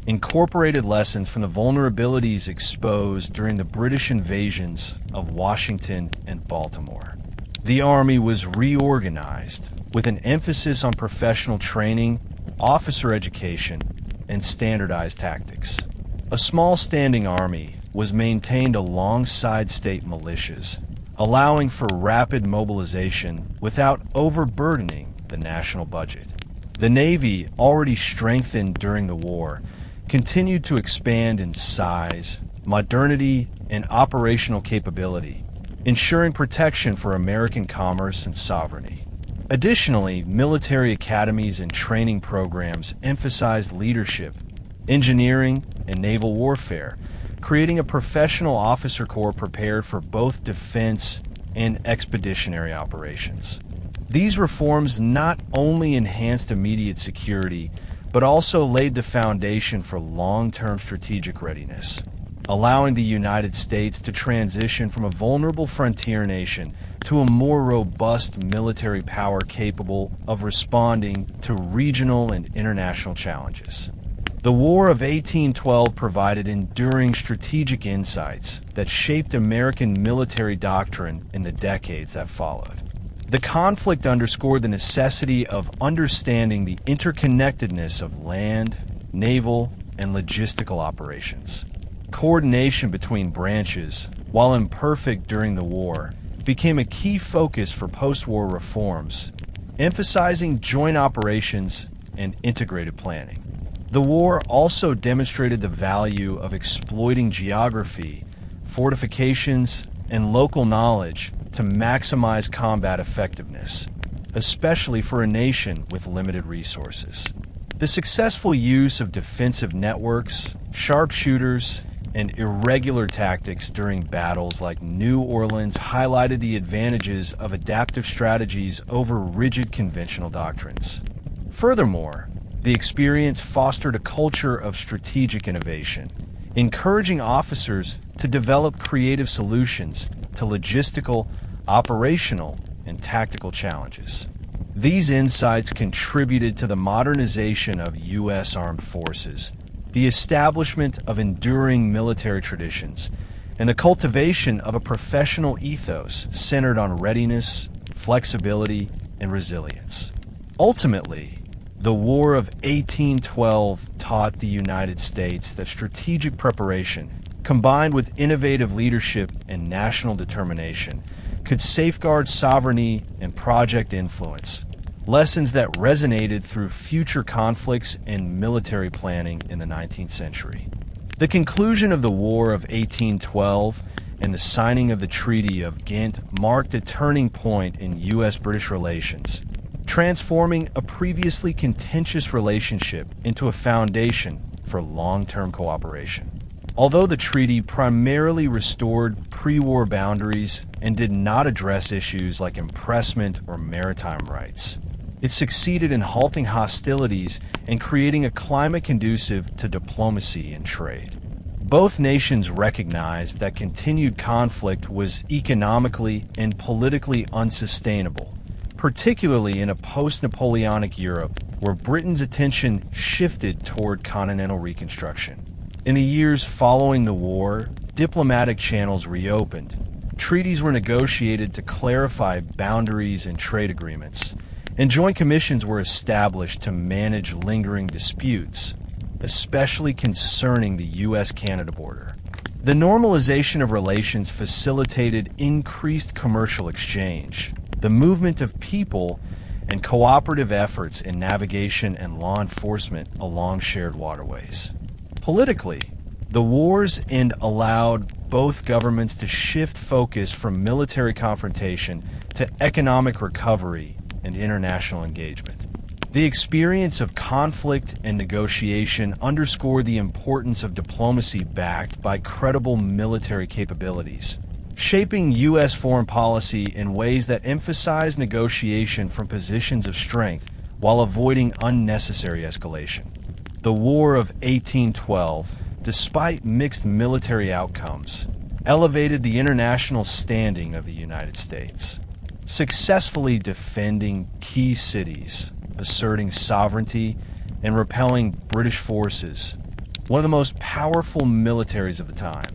incorporated lessons from the vulnerabilities exposed during the British invasions of Washington and Baltimore. The Army was reorganized with an emphasis on professional training, officer education, and standardized tactics. A small standing army was maintained alongside state militias, allowing for rapid mobilization without overburdening the national budget. The Navy, already strengthened during the war, continued to expand in size, modernity, and operational capability, ensuring protection for American commerce and sovereignty. Additionally, military academies and training programs emphasized leadership, engineering, and naval warfare, creating a professional officer corps prepared for both defense and expeditionary operations. These reforms not only enhanced immediate security, but also laid the foundation for long-term strategic readiness, allowing the United States to transition from a vulnerable frontier nation to a more robust military power capable of responding to regional and international challenges. The War of 1812 provided enduring strategic insights that shaped American military doctrine in the decades that followed. The conflict underscored the necessity of understanding the interconnectedness of land, naval, and logistical operations. Coordination between branches, while imperfect during the war, became a key focus for post-war reforms, emphasizing joint operations and integrated planning. The war also demonstrated the value of exploiting geography, fortifications, and local knowledge to maximize combat effectiveness, especially for a nation with limited resources. The successful use of defensive networks, sharpshooters, and irregular tactics during battles like New Orleans highlighted the advantages of adaptive strategies over rigid conventional doctrines. Furthermore, the experience fostered a culture of strategic innovation, encouraging officers to develop creative solutions to logistical, operational, and tactical challenges. These insights contributed to the modernization of U.S. armed forces, the establishment of enduring military traditions, and the cultivation of a professional ethos centered on readiness, flexibility, and resilience. Ultimately, the War of 1812 taught the United States that strategic preparation, combined with innovative leadership and national determination, could safeguard sovereignty and project influence, lessons that resonated through future conflicts and military planning in the 19th century. The conclusion of the War of 1812 and the signing of the Treaty of Ghent marked a turning point in U.S.-British relations, transforming a previously contentious relationship into a foundation for long-term cooperation. Although the treaty primarily restored pre-war boundaries and did not address issues like impressment or maritime rights, it succeeded in halting hostilities and creating a climate conducive to diplomacy and trade. Both nations recognized that continued conflict was economically and politically unsustainable, particularly in a post-Napoleonic Europe where Britain's attention shifted toward continental reconstruction. In the years following the war, diplomatic channels reopened. Treaties were negotiated to clarify boundaries and trade agreements, and joint commissions were established to manage lingering disputes, especially concerning the U.S.-Canada border. The normalization of relations facilitated increased commercial exchange, the movement of people, and cooperative efforts in navigation and law enforcement along shared waterways. Politically, the war's end allowed both governments to shift focus from military confrontation to economic recovery and international engagement. The experience of conflict and negotiation underscored the importance of diplomacy backed by credible military capabilities, shaping U.S. foreign policy in ways that emphasize negotiation from positions of strength while avoiding unnecessary escalation. The War of 1812, despite mixed military outcomes, elevated the international standing of the United States, successfully defending key cities, asserting sovereignty, and repelling British forces, one of the most powerful militaries of the time,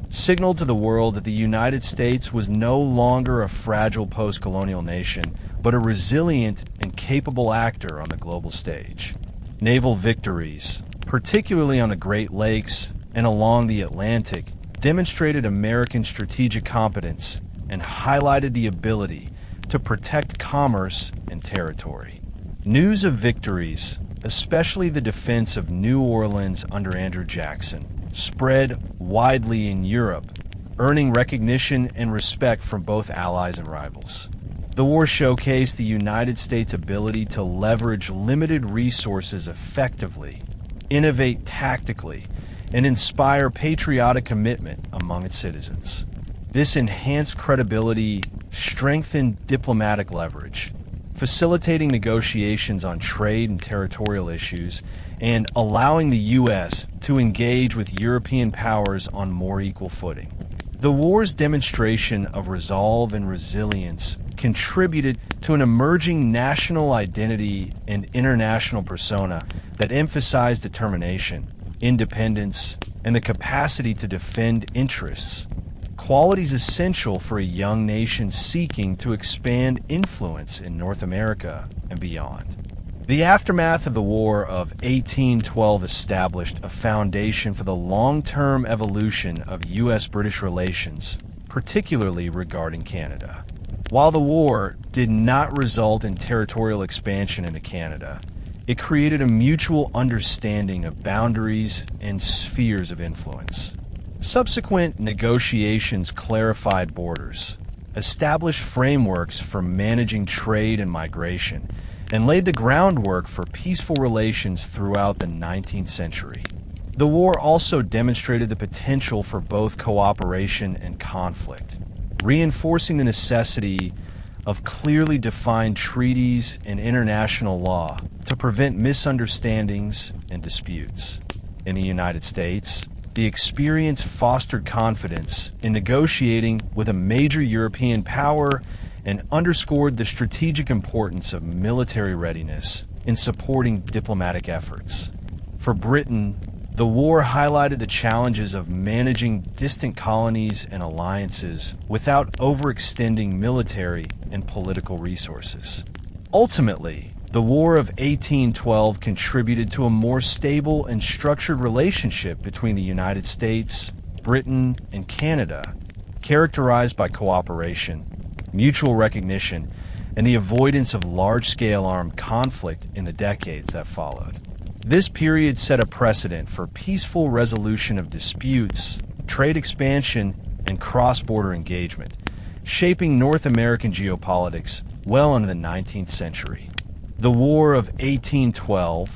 signaled to the world that the United States was no longer a fragile post-colonial nation, but a resilient and capable actor on the global stage. Naval victories, particularly on the Great Lakes and along the Atlantic, demonstrated American strategic competence and highlighted the ability to protect commerce and territory. News of victories, especially the defense of New Orleans under Andrew Jackson, spread widely in Europe, earning recognition and respect from both allies and rivals. The war showcased the United States' ability to leverage limited resources effectively, innovate tactically, and inspire patriotic commitment among its citizens. This enhanced credibility strengthened diplomatic leverage, facilitating negotiations on trade and territorial issues, and allowing the U.S. to engage with European powers on more equal footing. The war's demonstration of resolve and resilience contributed to an emerging national identity and international persona that emphasized determination, independence, and the capacity to defend interests, qualities essential for a young nation seeking to expand influence in North America and beyond. The aftermath of the War of 1812 established a foundation for the long-term evolution of U.S.-British relations, particularly regarding Canada. While the war did not result in territorial expansion into Canada, it created a mutual understanding of boundaries and spheres of influence. Subsequent negotiations clarified borders, established frameworks for managing trade and migration, and laid the groundwork for peaceful relations throughout the 19th century. The war also demonstrated the potential for both cooperation and conflict, reinforcing the necessity of clearly defined treaties and international law to prevent misunderstandings and disputes. In the United States, the experience fostered confidence in negotiating with a major European power and underscored the strategic importance of military readiness in supporting diplomatic efforts. For Britain, the war highlighted the challenges of managing distant colonies and alliances without overextending military and political resources. Ultimately, the War of 1812 contributed to a more stable and structured relationship between the United States, Britain, and Canada, characterized by cooperation, mutual recognition, and the avoidance of large-scale armed conflict in the decades that followed. This period set a precedent for peaceful resolution of disputes, trade expansion, and cross-border engagement, shaping North American geopolitics well into the 19th century. The War of 1812,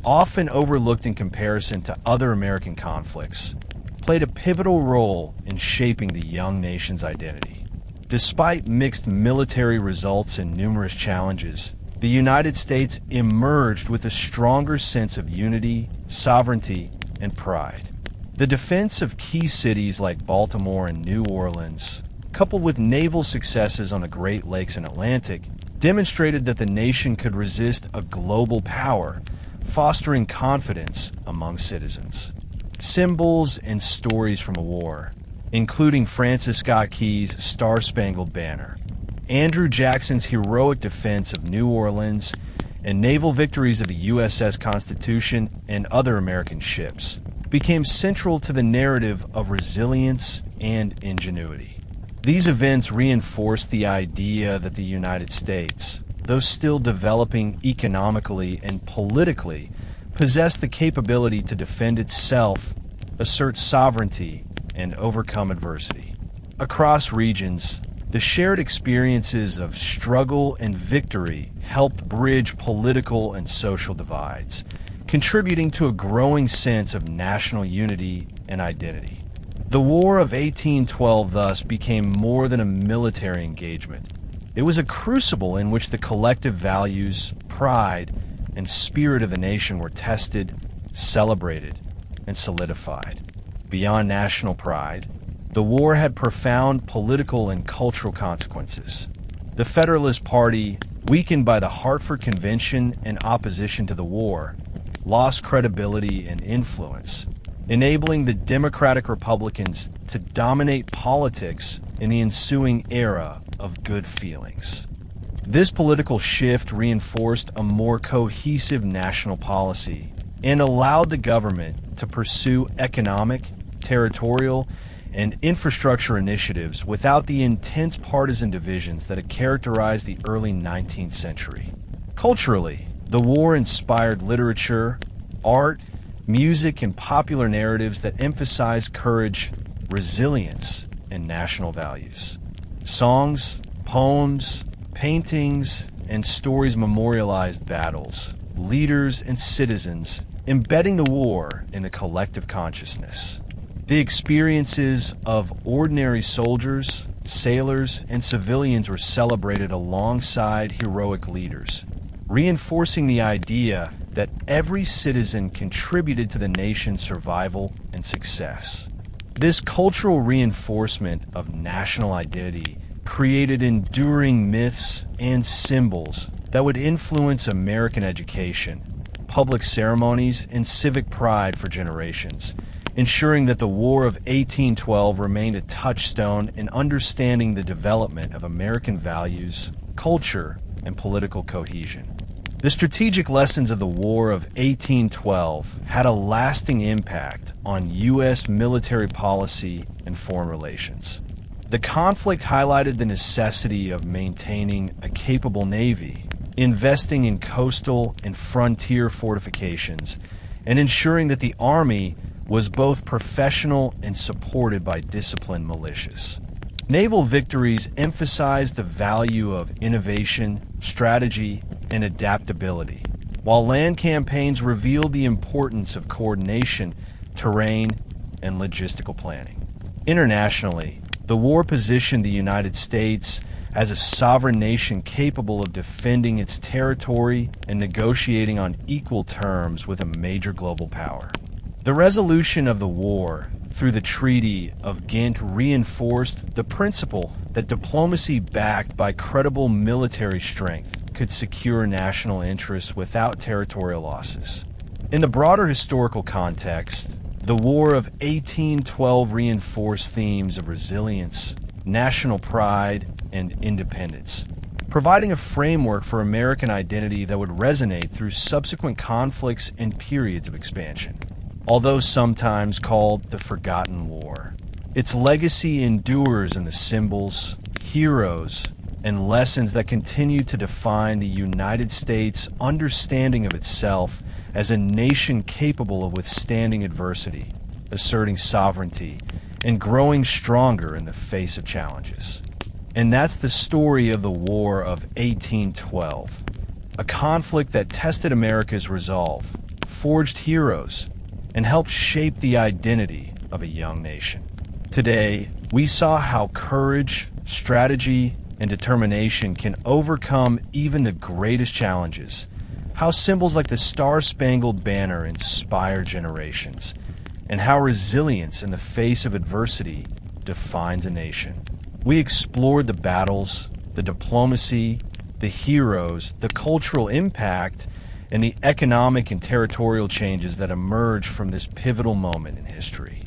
often overlooked in comparison to other American conflicts, played a pivotal role in shaping the young nation's identity. Despite mixed military results and numerous challenges, the United States emerged with a stronger sense of unity, sovereignty, and pride. The defense of key cities like Baltimore and New Orleans, coupled with naval successes on the Great Lakes and Atlantic, demonstrated that the nation could resist a global power, fostering confidence among citizens. Symbols and stories from a war, including Francis Scott Key's Star-Spangled Banner, Andrew Jackson's heroic defense of New Orleans, and naval victories of the USS Constitution and other American ships, became central to the narrative of resilience and ingenuity. These events reinforced the idea that the United States, though still developing economically and politically, possessed the capability to defend itself, assert sovereignty, and overcome adversity. Across regions, the shared experiences of struggle and victory helped bridge political and social divides, contributing to a growing sense of national unity and identity. The War of 1812 thus became more than a military engagement. It was a crucible in which the collective values, pride, and spirit of the nation were tested, celebrated, and solidified. Beyond national pride, the war had profound political and cultural consequences. The Federalist Party, weakened by the Hartford Convention and opposition to the war, lost credibility and influence, enabling the Democratic Republicans to dominate politics in the ensuing era of good feelings. This political shift reinforced a more cohesive national policy and allowed the government to pursue economic, territorial, and infrastructure initiatives without the intense partisan divisions that had characterized the early 19th century. Culturally, the war inspired literature, art, music, and popular narratives that emphasize courage, resilience, and national values. Songs, poems, paintings, and stories memorialized battles, leaders, and citizens, embedding the war in the collective consciousness. The experiences of ordinary soldiers, sailors, and civilians were celebrated alongside heroic leaders, reinforcing the idea that every citizen contributed to the nation's survival and success. This cultural reinforcement of national identity created enduring myths and symbols that would influence American education, public ceremonies, and civic pride for generations, ensuring that the War of 1812 remained a touchstone in understanding the development of American values, culture, and political cohesion. The strategic lessons of the War of 1812 had a lasting impact on U.S. military policy and foreign relations. The conflict highlighted the necessity of maintaining a capable Navy, investing in coastal and frontier fortifications, and ensuring that the Army was both professional and supported by disciplined militias. Naval victories emphasized the value of innovation, strategy, and adaptability, while land campaigns revealed the importance of coordination, terrain, and logistical planning. Internationally, the war positioned the United States as a sovereign nation capable of defending its territory and negotiating on equal terms with a major global power. The resolution of the war through the Treaty of Ghent reinforced the principle that diplomacy backed by credible military strength could secure national interests without territorial losses. In the broader historical context, the War of 1812 reinforced themes of resilience, national pride, and independence, providing a framework for American identity that would resonate through subsequent conflicts and periods of expansion. Although sometimes called the Forgotten War, its legacy endures in the symbols, heroes, and lessons that continue to define the United States' understanding of itself as a nation capable of withstanding adversity, asserting sovereignty, and growing stronger in the face of challenges. And that's the story of the War of 1812, a conflict that tested America's resolve, forged heroes, and helped shape the identity of a young nation. Today, we saw how courage, strategy, and determination can overcome even the greatest challenges, how symbols like the Star-Spangled Banner inspire generations, and how resilience in the face of adversity defines a nation. We explored the battles, the diplomacy, the heroes, the cultural impact, and the economic and territorial changes that emerged from this pivotal moment in history.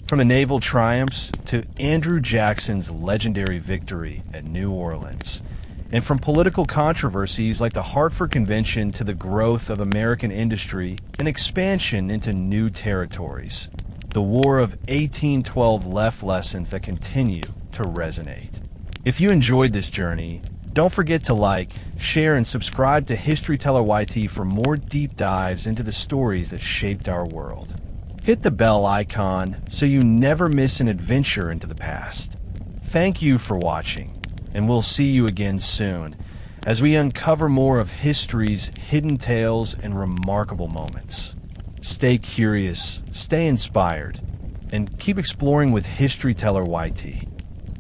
From the naval triumphs to Andrew Jackson's legendary victory at New Orleans, and from political controversies like the Hartford Convention to the growth of American industry and expansion into new territories, the War of 1812 left lessons that continue to resonate. If you enjoyed this journey, don't forget to like, share, and subscribe to History Teller YT for more deep dives into the stories that shaped our world. Hit the bell icon so you never miss an adventure into the past. Thank you for watching, and we'll see you again soon as we uncover more of history's hidden tales and remarkable moments. Stay curious, stay inspired, and keep exploring with History Teller YT.